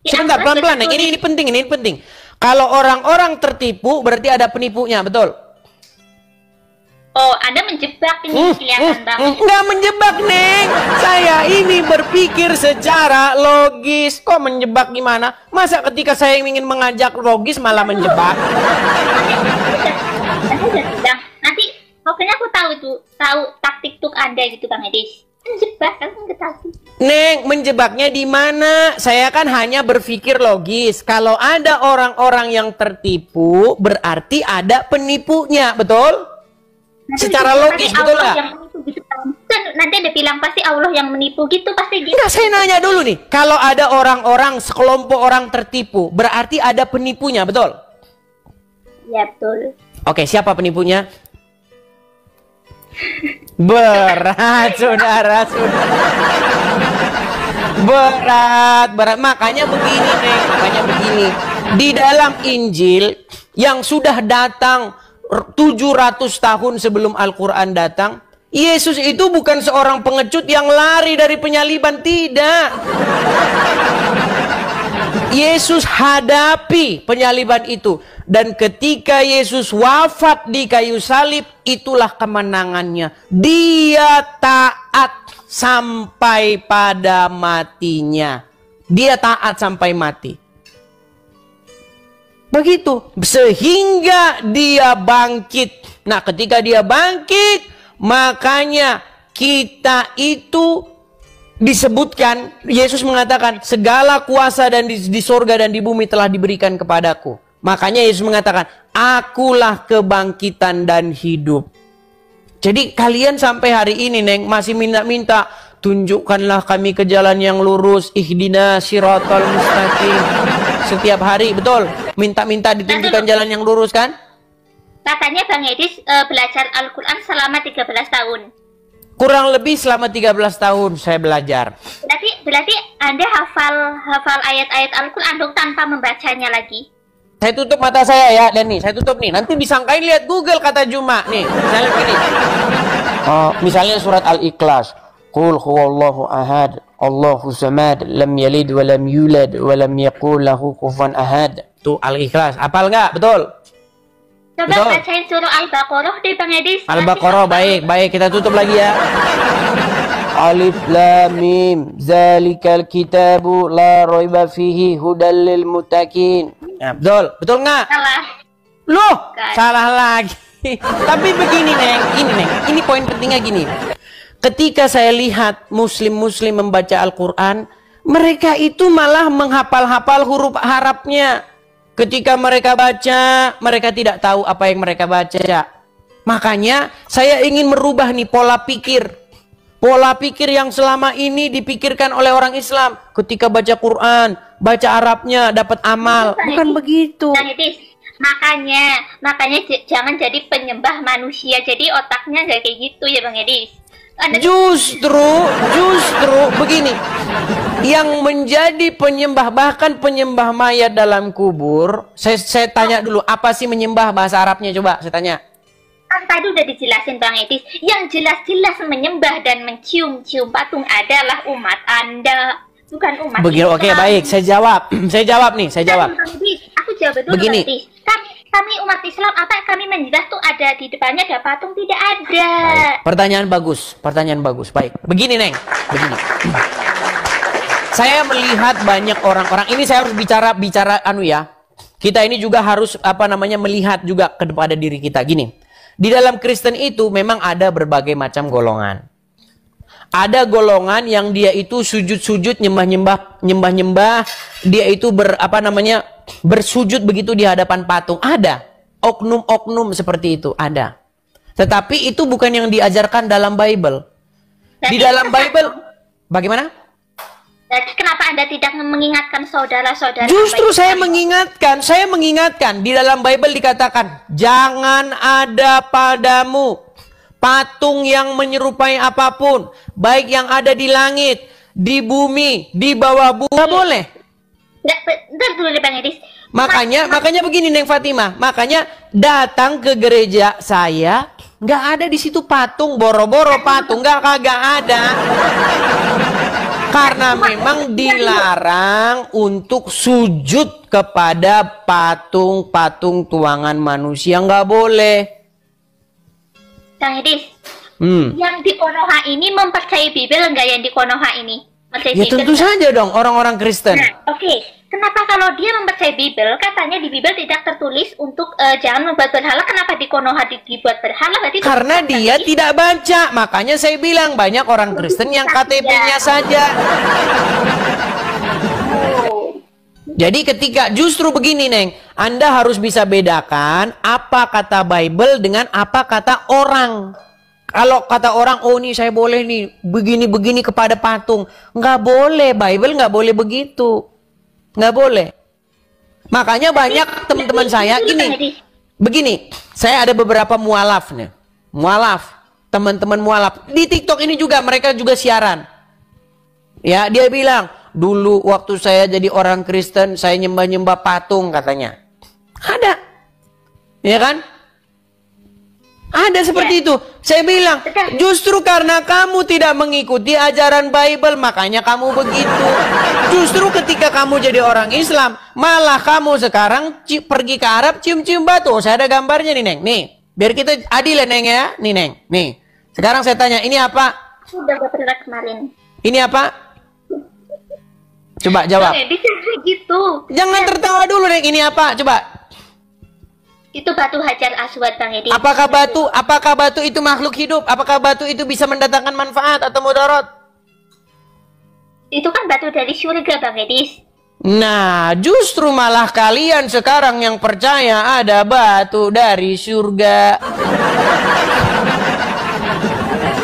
[SPEAKER 2] Sebentar, pelan-pelan, Neng. Ini penting. Kalau orang-orang tertipu, berarti ada penipunya, betul?
[SPEAKER 3] Oh, Anda menjebak ini kelihatan banget.
[SPEAKER 2] Nggak menjebak, Neng. Saya ini berpikir secara logis. Kok menjebak gimana? Masa ketika saya ingin mengajak logis malah menjebak?
[SPEAKER 3] Nanti pokoknya aku tahu taktik tuk Anda gitu, Bang Edis. Menjebak kan tahu.
[SPEAKER 2] Neng, menjebaknya di mana? Saya kan hanya berpikir logis. Kalau ada orang-orang yang tertipu, berarti ada penipunya, betul? Secara logis, betul nggak?
[SPEAKER 3] Gitu, nanti ada bilang pasti Allah yang menipu gitu, pasti gitu.
[SPEAKER 2] Enggak, saya nanya dulu nih. Kalau ada orang-orang, sekelompok orang tertipu, berarti ada penipunya, betul?
[SPEAKER 3] Ya, betul.
[SPEAKER 2] Oke, siapa penipunya? Berat, saudara. Berat. Makanya begini, Neng. Makanya di dalam Injil yang sudah datang 700 tahun sebelum Al-Quran datang, Yesus itu bukan seorang pengecut yang lari dari penyaliban, tidak. Yesus hadapi penyaliban itu. Dan ketika Yesus wafat di kayu salib, itulah kemenangannya. Dia taat sampai pada matinya. Dia taat sampai mati. Begitu. Sehingga dia bangkit. Nah, ketika dia bangkit, makanya kita itu disebutkan, Yesus mengatakan, segala kuasa dan di sorga dan di bumi telah diberikan kepadaku. Makanya Yesus mengatakan, akulah kebangkitan dan hidup. Jadi kalian sampai hari ini, Neng, masih minta-minta, tunjukkanlah kami ke jalan yang lurus, ihdina siratal mustaqim. Setiap hari, betul? Minta-minta ditunjukkan jalan yang lurus, kan?
[SPEAKER 3] Katanya Bang Edis belajar Al-Quran selama 13 tahun.
[SPEAKER 2] Kurang lebih selama 13 tahun saya belajar.
[SPEAKER 3] Berarti Anda hafal ayat-ayat Al-Quran dong tanpa membacanya lagi.
[SPEAKER 2] Saya tutup mata saya ya, dan nih, saya tutup nih. Nanti disangkain lihat Google kata Juma. Nih, misalnya begini. Misalnya surat Al-Ikhlas. Qul huwallahu ahad, Allahu samad, lam yalid wa lam yulad wa lam yakul lahu kufuwan ahad. Tuh Al-Ikhlas. Hafal nggak? Betul?
[SPEAKER 3] Coba
[SPEAKER 2] betul?
[SPEAKER 3] bacain surah Al-Baqarah deh, Bang Edis.
[SPEAKER 2] Al-Baqarah, baik. Kita tutup lagi ya. Alif Lam Mim, zalikal kitabu la raiba fihi hudal lil muttaqin. Ya, betul nggak?
[SPEAKER 3] Salah.
[SPEAKER 2] Loh, salah lagi. Tapi begini, Neng, ini poin pentingnya gini. Ketika saya lihat muslim membaca Al-Quran, Mereka itu malah menghafal-hafal huruf Arabnya. Ketika mereka baca, mereka tidak tahu apa yang mereka baca. Makanya saya ingin merubah nih pola pikir. Pola pikir yang selama ini dipikirkan oleh orang Islam. Ketika baca Quran, baca Arabnya dapat amal. Bukan begitu.
[SPEAKER 3] Makanya jangan jadi penyembah manusia. Jadi otaknya nggak kayak gitu ya Bang Edis.
[SPEAKER 2] Justru begini, yang menjadi penyembah, bahkan penyembah mayat dalam kubur, saya tanya dulu, apa sih menyembah bahasa Arabnya, coba saya tanya.
[SPEAKER 3] Kan tadi udah dijelasin Bang Edis, yang jelas-jelas menyembah dan mencium-cium patung adalah umat Anda, bukan umat Islam.
[SPEAKER 2] Oke, baik, saya jawab nih.
[SPEAKER 3] Aku jawab dulu
[SPEAKER 2] begini.
[SPEAKER 3] Bang Edis. Kami umat Islam, apa kami menyembah tuh ada di depannya ada patung? Tidak ada.
[SPEAKER 2] Baik. Pertanyaan bagus. Baik, begini Neng, begini. Saya melihat banyak orang-orang, ini saya harus bicara ya. Kita ini juga harus melihat juga kepada diri kita. Gini, di dalam Kristen itu memang ada berbagai macam golongan. Ada golongan yang dia itu sujud-sujud, nyembah-nyembah, dia itu bersujud begitu di hadapan patung. Ada oknum-oknum seperti itu, ada. Tetapi itu bukan yang diajarkan dalam Bible. Di dalam Bible, bagaimana?
[SPEAKER 3] Kenapa Anda tidak mengingatkan saudara-saudara?
[SPEAKER 2] Justru saya mengingatkan. Di dalam Bible dikatakan, jangan ada padamu patung yang menyerupai apapun, baik yang ada di langit, di bumi, di bawah bumi. Nggak boleh.
[SPEAKER 3] Bentar dulu Bang Edis.
[SPEAKER 2] Makanya begini Neng Fatimah, makanya datang ke gereja saya, nggak ada di situ patung, boro-boro patung, kagak ada. Karena memang dilarang untuk sujud kepada patung-patung tuangan manusia, nggak boleh.
[SPEAKER 3] Bang Edis, yang di Konoha ini mempercayai Bible enggak yang di Konoha ini?
[SPEAKER 2] Ya tentu saja dong, orang-orang Kristen.
[SPEAKER 3] Nah, oke. Kenapa kalau dia mempercayai Bible, katanya di Bible tidak tertulis untuk jangan membuat berhala, kenapa di Konoha dibuat berhala? Berarti
[SPEAKER 2] karena dia tidak baca, makanya saya bilang banyak orang Kristen yang KTP-nya saja. Jadi ketika justru begini Neng, Anda harus bisa bedakan apa kata Bible dengan apa kata orang. Kalau kata orang, oh ini saya boleh nih begini-begini kepada patung. Nggak boleh, Bible nggak boleh begitu. Nggak boleh. Makanya banyak teman-teman saya gini. Begini, saya ada beberapa mualaf nih. Teman-teman mualaf. Di TikTok ini juga, mereka juga siaran. Ya, dia bilang, dulu waktu saya jadi orang Kristen, saya nyembah-nyembah patung katanya. Ada. Ya kan? Ada seperti itu. Saya bilang, justru karena kamu tidak mengikuti ajaran Bible, makanya kamu begitu. Justru ketika kamu jadi orang Islam, malah kamu sekarang pergi ke Arab cium-cium batu. Saya ada gambarnya nih Neng. Nih, biar kita adil ya Neng ya. Nih Neng, nih. Sekarang saya tanya, ini apa?
[SPEAKER 3] Sudah pernah kemarin.
[SPEAKER 2] Ini apa? Coba jawab.
[SPEAKER 3] Gitu.
[SPEAKER 2] Jangan tertawa dulu Neng, ini apa? Coba.
[SPEAKER 3] Itu batu Hajar Aswad Bang Edi.
[SPEAKER 2] Apakah batu itu makhluk hidup? Apakah batu itu bisa mendatangkan manfaat atau mudarat?
[SPEAKER 3] Itu kan batu dari surga Bang Edi.
[SPEAKER 2] Nah, justru malah kalian sekarang yang percaya ada batu dari surga.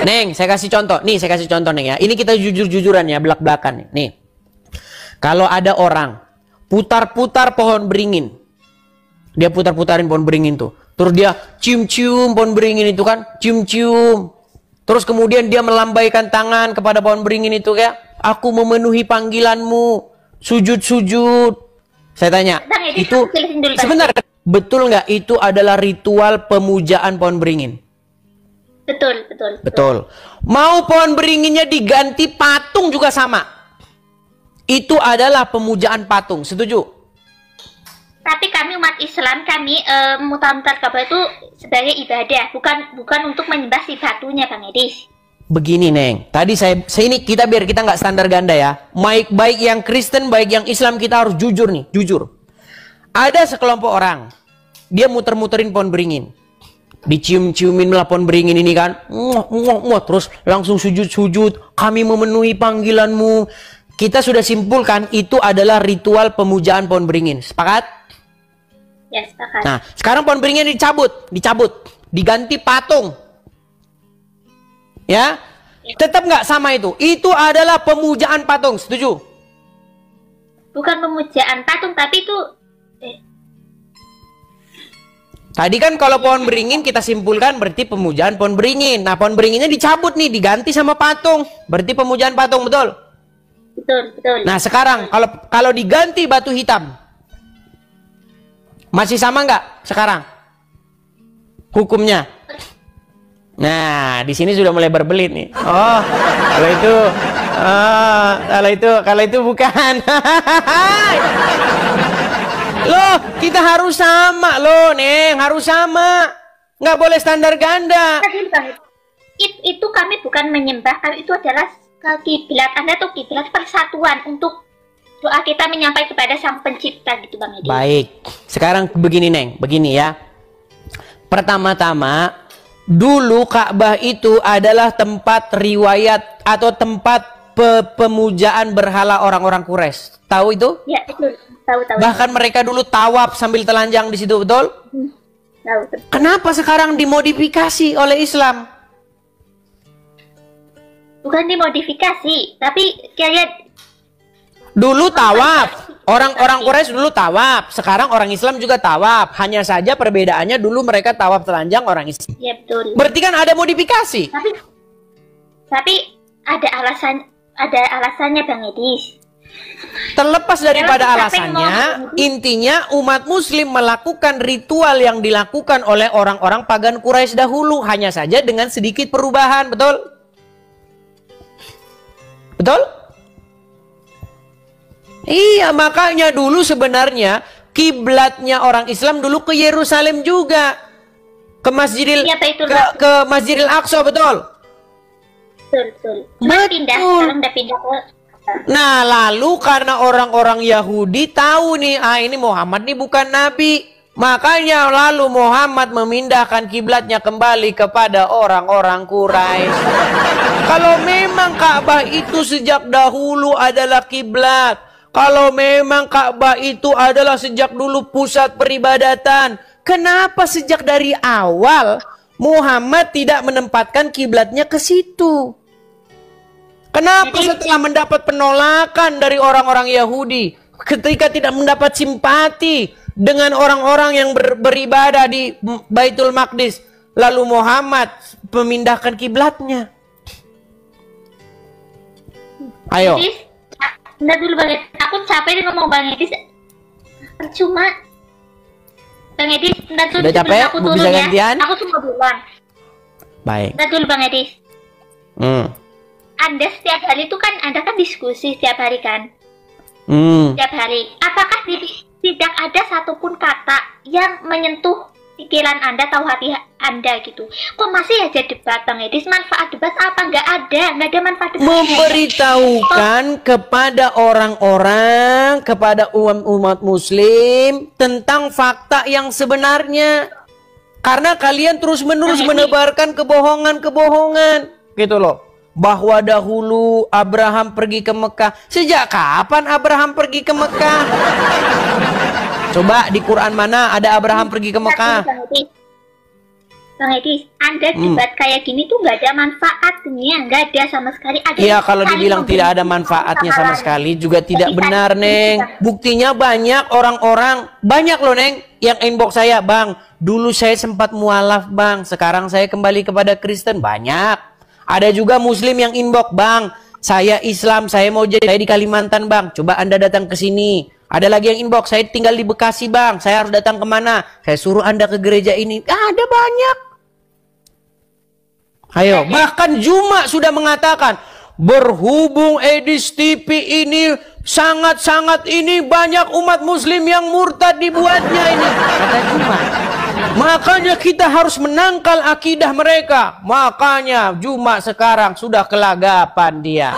[SPEAKER 2] Neng, saya kasih contoh. Nih, saya kasih contoh Neng ya. Ini kita jujur-jujuran ya, belak-belakan nih. Nih. Kalau ada orang putar-putar pohon beringin. Dia putar-putarin pohon beringin tuh. Terus dia cium-cium pohon beringin itu kan. Cium-cium. Terus kemudian dia melambaikan tangan kepada pohon beringin itu kayak, aku memenuhi panggilanmu. Sujud-sujud. Saya tanya, itu sebentar, betul nggak itu adalah ritual pemujaan pohon beringin? Betul. Mau pohon beringinnya diganti patung juga sama. Itu adalah pemujaan patung. Setuju?
[SPEAKER 3] Tapi kami umat Islam, kami mutar-mutar Ka'bah itu sebagai ibadah, bukan untuk menyembah si batunya, Bang Edis.
[SPEAKER 2] Begini Neng, tadi saya ini biar kita nggak standar ganda ya. Baik yang Kristen, baik yang Islam, kita harus jujur nih, jujur. Ada sekelompok orang, dia muter-muterin pohon beringin, dicium-ciumin lah pohon beringin ini kan, terus langsung sujud-sujud, kami memenuhi panggilanmu. kita sudah simpulkan itu adalah ritual pemujaan pohon beringin. Sepakat?
[SPEAKER 3] Ya, sepakat.
[SPEAKER 2] Nah, sekarang pohon beringin dicabut, diganti patung. Ya, tetap nggak sama itu. Itu adalah pemujaan patung, setuju?
[SPEAKER 3] Bukan pemujaan patung, tapi itu
[SPEAKER 2] Tadi kan kalau pohon beringin kita simpulkan berarti pemujaan pohon beringin. Nah, pohon beringinnya dicabut nih, diganti sama patung. Berarti pemujaan patung, betul?
[SPEAKER 3] betul.
[SPEAKER 2] Nah, sekarang kalau diganti batu hitam, masih sama nggak sekarang hukumnya? Nah, di sini sudah mulai berbelit nih. Oh, kalau itu bukan. Loh, kita harus sama loh, Neng, harus sama. Nggak boleh standar ganda.
[SPEAKER 3] Itu kami bukan menyembah, kami itu adalah kiblat. Anda tuh kiblat persatuan untuk doa kita menyampaikan kepada Sang Pencipta gitu, Bang Edi.
[SPEAKER 2] Baik, sekarang begini, Neng, begini ya. Pertama-tama, dulu Ka'bah itu adalah tempat riwayat atau tempat pemujaan berhala orang-orang Quraisy. Tahu itu?
[SPEAKER 3] Ya, betul. Tahu.
[SPEAKER 2] Bahkan mereka dulu tawaf sambil telanjang di situ, betul?
[SPEAKER 3] Tahu.
[SPEAKER 2] Kenapa sekarang dimodifikasi oleh Islam?
[SPEAKER 3] Bukan dimodifikasi, tapi kayak
[SPEAKER 2] Dulu tawaf. Orang-orang Quraisy dulu tawaf. Sekarang orang Islam juga tawaf. Hanya saja perbedaannya dulu mereka tawaf telanjang, orang Islam.
[SPEAKER 3] ya betul.
[SPEAKER 2] Berarti kan ada modifikasi.
[SPEAKER 3] Tapi ada alasannya, Bang Edi.
[SPEAKER 2] Terlepas daripada
[SPEAKER 3] Kalau kita
[SPEAKER 2] alasannya, intinya umat muslim melakukan ritual yang dilakukan oleh orang-orang pagan Quraisy dahulu, hanya saja dengan sedikit perubahan, betul? Betul? Iya, makanya dulu sebenarnya kiblatnya orang Islam dulu ke Yerusalem juga. Ke ke Masjidil Aqsa, betul?
[SPEAKER 3] Betul. Cuma pindah, sekarang udah pindah ke.
[SPEAKER 2] Nah, lalu karena orang-orang Yahudi tahu nih, ini Muhammad nih bukan nabi. Makanya lalu Muhammad memindahkan kiblatnya kembali kepada orang-orang Quraisy. Kalau memang Ka'bah itu sejak dahulu adalah kiblat, kalau memang Ka'bah itu adalah sejak dulu pusat peribadatan, kenapa sejak dari awal Muhammad tidak menempatkan kiblatnya ke situ? Kenapa setelah mendapat penolakan dari orang-orang Yahudi, ketika tidak mendapat simpati dengan orang-orang yang beribadah di Baitul Maqdis, lalu Muhammad memindahkan kiblatnya? Ayo.
[SPEAKER 3] Bentar dulu, Bang Edi. Aku capek ngomong, Bang Edi. Percuma. Bang Edi, bentar dulu.
[SPEAKER 2] Udah capek?
[SPEAKER 3] Aku
[SPEAKER 2] Mau
[SPEAKER 3] turun
[SPEAKER 2] bisa
[SPEAKER 3] ya.
[SPEAKER 2] gantian?
[SPEAKER 3] Aku cuma bilang.
[SPEAKER 2] Baik.
[SPEAKER 3] Bentar dulu, Bang Edi. Anda setiap hari itu kan, Anda kan diskusi setiap hari kan? Setiap hari. Apakah tidak ada satupun kata yang menyentuh pikiran Anda atau hati Anda gitu? Kok masih aja debat, Bang Edi? Manfaat debat apa? Nggak ada manfaat debat.
[SPEAKER 2] Memberitahukan kepada orang-orang, kepada umat muslim tentang fakta yang sebenarnya. Karena kalian terus-menerus menebarkan kebohongan-kebohongan. Gitu loh. Bahwa dahulu Abraham pergi ke Mekah. Sejak kapan Abraham pergi ke Mekah? Coba di Quran mana ada Abraham pergi ke Mekah?
[SPEAKER 3] Bang Edi, Anda debat kayak gini tuh nggak ada manfaatnya, nggak ada sama sekali.
[SPEAKER 2] Iya, kalau dibilang tidak ada manfaatnya sama sekali juga tidak benar, Neng. Buktinya banyak orang-orang, banyak loh, Neng, yang inbox saya, Bang, dulu saya sempat mualaf, Bang, sekarang saya kembali kepada Kristen. Banyak. Ada juga Muslim yang inbox, Bang, saya Islam, saya mau jadi, saya di Kalimantan, Bang, coba Anda datang ke sini. Ada lagi yang inbox, saya tinggal di Bekasi, Bang, saya harus datang kemana? Saya suruh Anda ke gereja ini. Ada banyak. Ayo, bahkan Juma sudah mengatakan, berhubung Edis TV ini sangat-sangat ini banyak umat muslim yang murtad dibuatnya ini. Kata Juma. Makanya kita harus menangkal akidah mereka. Makanya Juma sekarang sudah kelagapan dia.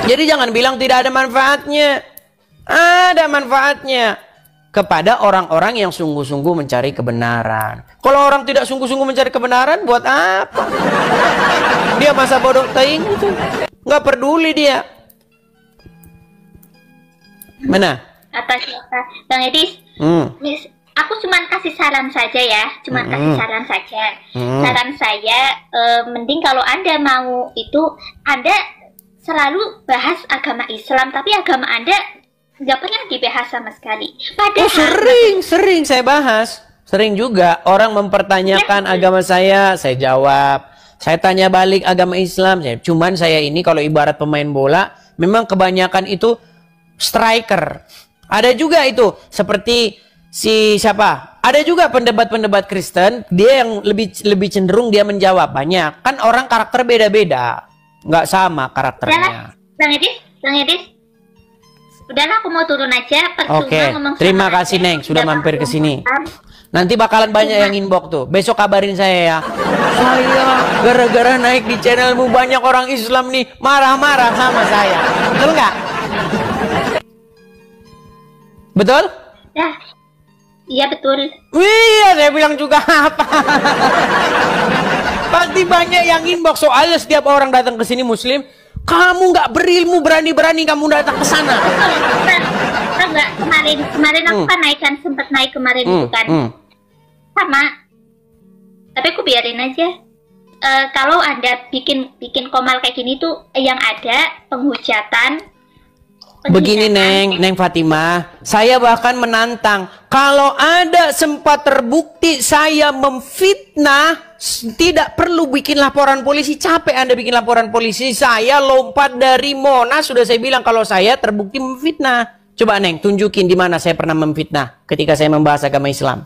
[SPEAKER 2] Jadi jangan bilang tidak ada manfaatnya. Ada manfaatnya. kepada orang-orang yang sungguh-sungguh mencari kebenaran. Kalau orang tidak sungguh-sungguh mencari kebenaran, buat apa? Dia masa bodoh teing itu. Nggak peduli dia. Mana?
[SPEAKER 3] Atas Bang Edis, aku cuma kasih saran saja ya, kasih saran saja. Saran saya, mending kalau Anda mau itu, Anda selalu bahas agama Islam, tapi agama Anda nggak pernah dibahas sama sekali. Padahal
[SPEAKER 2] sering saya bahas. Sering juga orang mempertanyakan agama saya jawab. Saya tanya balik agama Islam. Cuman saya ini kalau ibarat pemain bola, memang kebanyakan itu striker. Ada juga itu seperti si siapa? Ada juga pendebat-pendebat Kristen, dia yang lebih cenderung dia menjawab banyak. Kan orang karakter beda-beda, nggak sama karakternya.
[SPEAKER 3] Bang Edis. Udahlah, aku mau turun aja.
[SPEAKER 2] Oke, terima kasih Neng sudah mampir ke sini. Nanti bakalan banyak yang inbox tuh. Besok kabarin saya ya. Saya gara-gara naik di channelmu banyak orang Islam nih marah-marah sama saya. Betul nggak? Betul?
[SPEAKER 3] Ya, iya betul.
[SPEAKER 2] Iya, saya bilang juga apa? Pasti banyak yang inbox soalnya setiap orang datang ke sini Muslim. Kamu nggak berilmu, berani-berani kamu datang ke sana.
[SPEAKER 3] Enggak, kemarin aku kan sempat naik kemarin itu kan. Sama. Tapi aku biarin aja. Kalau Anda bikin komal kayak gini tuh yang ada penghujatan.
[SPEAKER 2] Begini Neng Fatimah, saya bahkan menantang kalau ada sempat terbukti saya memfitnah, tidak perlu bikin laporan polisi. Capek Anda bikin laporan polisi. Saya lompat dari Monas, sudah saya bilang kalau saya terbukti memfitnah. Coba Neng tunjukin di mana saya pernah memfitnah ketika saya membahas agama Islam.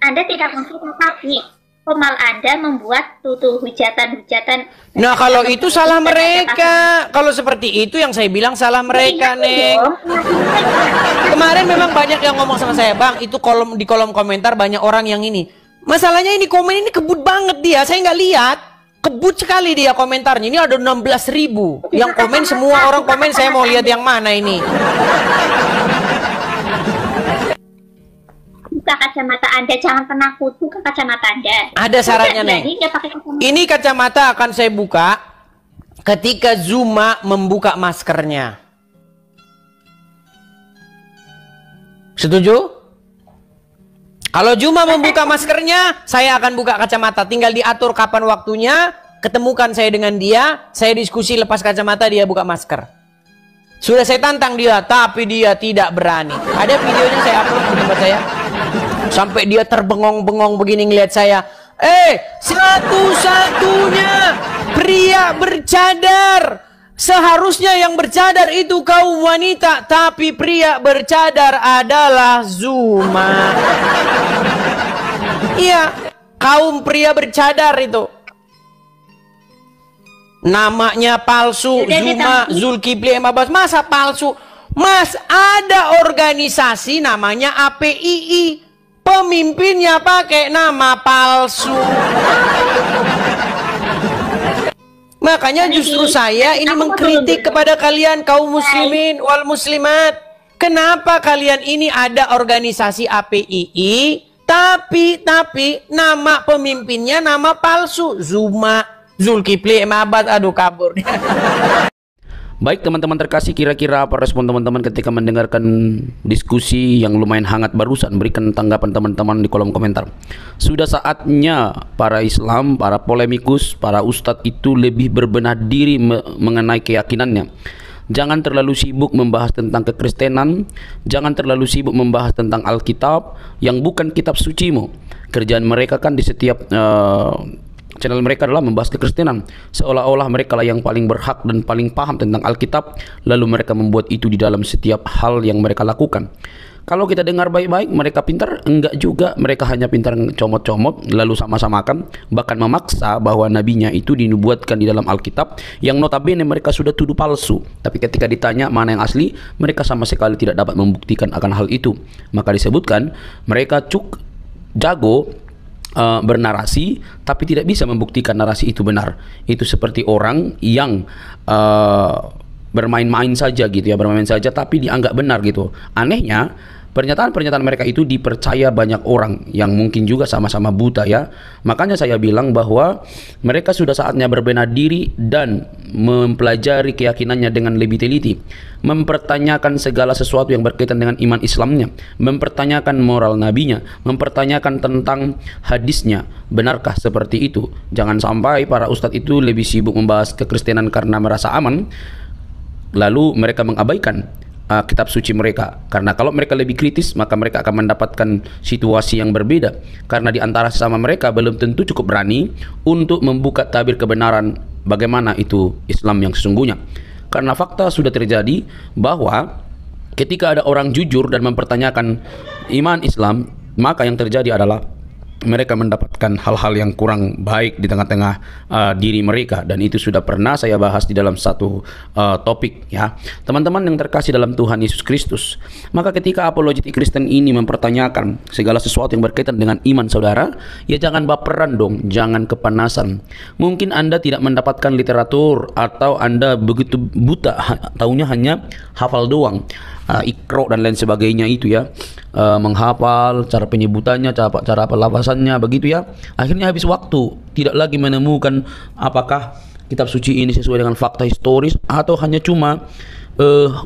[SPEAKER 3] Anda tidak memfitnah, tapi komal Anda membuat tutur hujatan-hujatan.
[SPEAKER 2] Nah kalau itu salah mereka. Kalau seperti itu yang saya bilang salah mereka Neng. Kemarin memang banyak yang ngomong sama saya, Bang, itu di kolom komentar banyak orang yang ini. Masalahnya ini komen ini kebut banget dia, saya nggak lihat. Kebut sekali dia komentarnya. Ini ada 16.000 yang komen, semua orang komen. Saya mau lihat yang mana ini.
[SPEAKER 3] Buka kacamata Anda, jangan pernah buka kacamata Anda.
[SPEAKER 2] Ada syaratnya Neng. Ini kacamata akan saya buka ketika Zuma membuka maskernya. Setuju? Kalau Zuma membuka maskernya, saya akan buka kacamata. Tinggal diatur kapan waktunya, ketemukan saya dengan dia, saya diskusi lepas kacamata, dia buka masker. Sudah saya tantang dia, tapi dia tidak berani. Ada videonya saya upload di tempat saya. Sampai dia terbengong-bengong begini ngeliat saya. Satu-satunya pria bercadar. Seharusnya yang bercadar itu kaum wanita, tapi pria bercadar adalah Zuma. Iya, kaum pria bercadar itu. Namanya palsu, Zuma, Zulkifli M. Abbas. Masa palsu? Mas, ada organisasi namanya APII. Pemimpinnya pakai nama palsu. Makanya justru saya ini mengkritik kepada kalian kaum muslimin wal muslimat. Kenapa kalian ini ada organisasi APII, tapi nama pemimpinnya nama palsu, Zuma, Zulkifli M. Abbas. Aduh, kabur.
[SPEAKER 1] Baik teman-teman terkasih, kira-kira apa respon teman-teman ketika mendengarkan diskusi yang lumayan hangat barusan? Berikan tanggapan teman-teman di kolom komentar. Sudah saatnya para Islam, para polemikus, para ustadz itu lebih berbenah diri mengenai keyakinannya. Jangan terlalu sibuk membahas tentang kekristenan, jangan terlalu sibuk membahas tentang Alkitab yang bukan kitab sucimu. Kerjaan mereka kan di setiap channel mereka adalah membahas kekristenan, seolah-olah mereka lah yang paling berhak dan paling paham tentang Alkitab, lalu mereka membuat itu di dalam setiap hal yang mereka lakukan. Kalau kita dengar baik-baik, mereka pintar? Enggak juga, mereka hanya pintar comot-comot lalu sama-samakan, bahkan memaksa bahwa nabinya itu dinubuatkan di dalam Alkitab yang notabene mereka sudah tuduh palsu. Tapi ketika ditanya mana yang asli, mereka sama sekali tidak dapat membuktikan akan hal itu. Maka disebutkan mereka jago bernarasi tapi tidak bisa membuktikan narasi itu benar. Itu seperti orang yang bermain-main saja gitu ya, bermain saja tapi dianggap benar gitu. Anehnya Pernyataan-pernyataan mereka itu dipercaya banyak orang yang mungkin juga sama-sama buta ya. Makanya saya bilang bahwa mereka sudah saatnya berbenah diri dan mempelajari keyakinannya dengan lebih teliti, mempertanyakan segala sesuatu yang berkaitan dengan iman Islamnya, mempertanyakan moral nabinya, mempertanyakan tentang hadisnya. Benarkah seperti itu? Jangan sampai para ustadz itu lebih sibuk membahas kekristenan karena merasa aman, lalu mereka mengabaikan kitab suci mereka. Karena kalau mereka lebih kritis, maka mereka akan mendapatkan situasi yang berbeda, karena di antara sesama mereka belum tentu cukup berani untuk membuka tabir kebenaran bagaimana itu Islam yang sesungguhnya. Karena fakta sudah terjadi bahwa ketika ada orang jujur dan mempertanyakan iman Islam, maka yang terjadi adalah mereka mendapatkan hal-hal yang kurang baik di tengah-tengah diri mereka, dan itu sudah pernah saya bahas di dalam satu topik ya. Teman-teman yang terkasih dalam Tuhan Yesus Kristus, maka ketika apologetik Kristen ini mempertanyakan segala sesuatu yang berkaitan dengan iman saudara, ya jangan baperan dong, jangan kepanasan. Mungkin Anda tidak mendapatkan literatur, atau Anda begitu buta, taunya hanya hafal doang, ikro dan lain sebagainya itu ya, menghafal cara penyebutannya, cara pelafasannya begitu ya. Akhirnya habis waktu, tidak lagi menemukan apakah kitab suci ini sesuai dengan fakta historis atau hanya cuma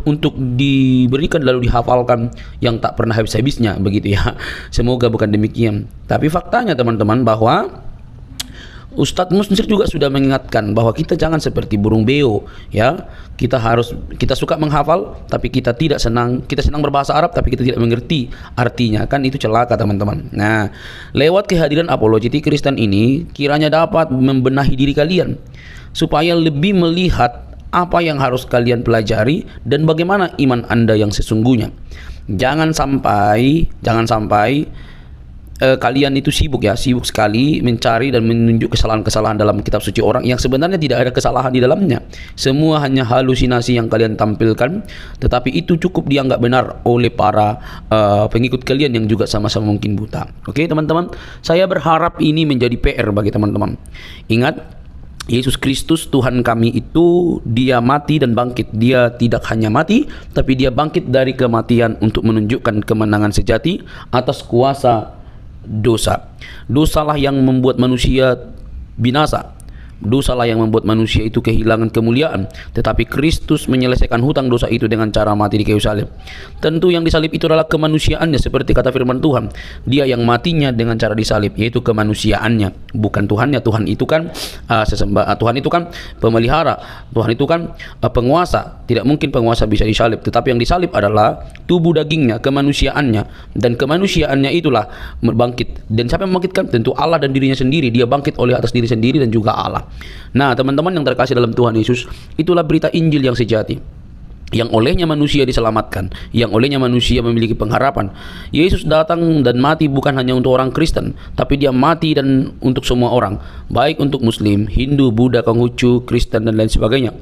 [SPEAKER 1] untuk diberikan lalu dihafalkan yang tak pernah habis-habisnya begitu ya. Semoga bukan demikian. Tapi faktanya teman-teman bahwa Ustadz Musnir juga sudah mengingatkan bahwa kita jangan seperti burung beo ya. Kita suka menghafal tapi kita tidak senang, kita senang berbahasa Arab tapi kita tidak mengerti artinya, kan itu celaka teman-teman. Nah, lewat kehadiran apologetik Kristen ini kiranya dapat membenahi diri kalian supaya lebih melihat apa yang harus kalian pelajari dan bagaimana iman Anda yang sesungguhnya. Jangan sampai kalian itu sibuk sekali mencari dan menunjuk kesalahan-kesalahan dalam kitab suci orang yang sebenarnya tidak ada kesalahan di dalamnya. Semua hanya halusinasi yang kalian tampilkan, tetapi itu cukup dianggap benar oleh para pengikut kalian yang juga sama-sama mungkin buta. Oke teman-teman, saya berharap ini menjadi PR bagi teman-teman. Ingat, Yesus Kristus Tuhan kami itu dia mati dan bangkit. Dia tidak hanya mati, tapi dia bangkit dari kematian untuk menunjukkan kemenangan sejati atas kuasa dosa. Dosalah yang membuat manusia binasa. Dosalah yang membuat manusia itu kehilangan kemuliaan. Tetapi Kristus menyelesaikan hutang dosa itu dengan cara mati di kayu salib. Tentu yang disalib itu adalah kemanusiaannya, seperti kata firman Tuhan. Dia yang matinya dengan cara disalib, yaitu kemanusiaannya, bukan Tuhannya. Tuhan itu kan Tuhan itu kan pemelihara. Tuhan itu kan penguasa. Tidak mungkin penguasa bisa disalib. Tetapi yang disalib adalah tubuh dagingnya, kemanusiaannya, dan kemanusiaannya itulah bangkit. Dan siapa yang membangkitkan? Tentu Allah dan dirinya sendiri. Dia bangkit oleh atas diri sendiri dan juga Allah. Nah teman-teman yang terkasih dalam Tuhan Yesus, itulah berita Injil yang sejati, yang olehnya manusia diselamatkan, yang olehnya manusia memiliki pengharapan. Yesus datang dan mati bukan hanya untuk orang Kristen, tapi dia mati dan untuk semua orang, baik untuk Muslim, Hindu, Buddha, Konghucu, Kristen dan lain sebagainya.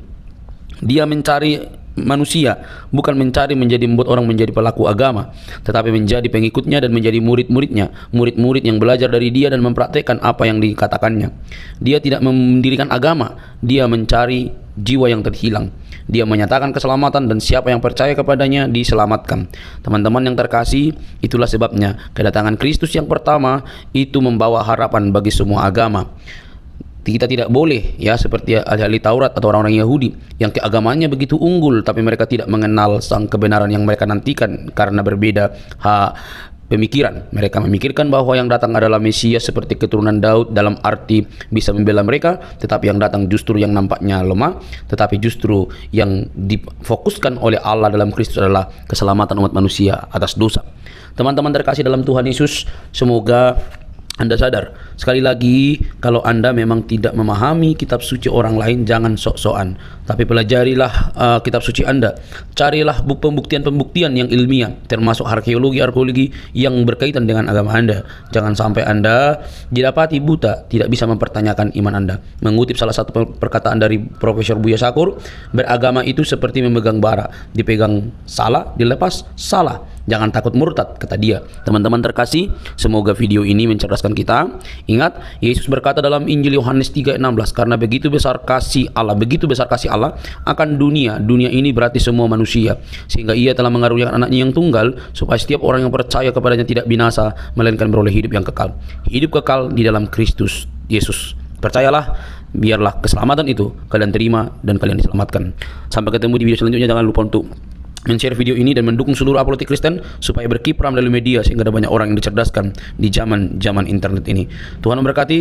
[SPEAKER 1] Dia mencari manusia, bukan mencari membuat orang menjadi pelaku agama, tetapi menjadi pengikutnya dan menjadi murid-muridnya, murid-murid yang belajar dari dia dan mempraktekkan apa yang dikatakannya. Dia tidak mendirikan agama, dia mencari jiwa yang terhilang. Dia menyatakan keselamatan dan siapa yang percaya kepadanya diselamatkan. Teman-teman yang terkasih, itulah sebabnya kedatangan Kristus yang pertama itu membawa harapan bagi semua agama. Kita tidak boleh ya seperti ahli Taurat atau orang-orang Yahudi yang keagamannya begitu unggul tapi mereka tidak mengenal sang kebenaran yang mereka nantikan karena berbeda pemikiran. Mereka memikirkan bahwa yang datang adalah Mesias seperti keturunan Daud dalam arti bisa membela mereka, tetapi yang datang justru yang nampaknya lemah, tetapi justru yang difokuskan oleh Allah dalam Kristus adalah keselamatan umat manusia atas dosa. Teman-teman terkasih dalam Tuhan Yesus, semoga Anda sadar, sekali lagi, kalau Anda memang tidak memahami kitab suci orang lain, jangan sok-sokan. Tapi pelajarilah kitab suci Anda. Carilah pembuktian-pembuktian yang ilmiah, termasuk arkeologi yang berkaitan dengan agama Anda. Jangan sampai Anda didapati buta, tidak bisa mempertanyakan iman Anda. Mengutip salah satu perkataan dari Profesor Buya Sakur, beragama itu seperti memegang bara. Dipegang salah, dilepas salah. Jangan takut murtad, kata dia. Teman-teman terkasih, semoga video ini mencerdaskan kita. Ingat, Yesus berkata dalam Injil Yohanes 3:16, karena begitu besar kasih Allah akan dunia ini berarti semua manusia, sehingga ia telah mengaruniakan anaknya yang tunggal, supaya setiap orang yang percaya kepadanya tidak binasa, melainkan beroleh hidup yang kekal. Hidup kekal di dalam Kristus Yesus. Percayalah, biarlah keselamatan itu kalian terima dan kalian diselamatkan. Sampai ketemu di video selanjutnya. Jangan lupa untuk men-share video ini dan mendukung seluruh apologetik Kristen supaya berkiprah melalui media, sehingga ada banyak orang yang dicerdaskan di zaman internet ini. Tuhan memberkati.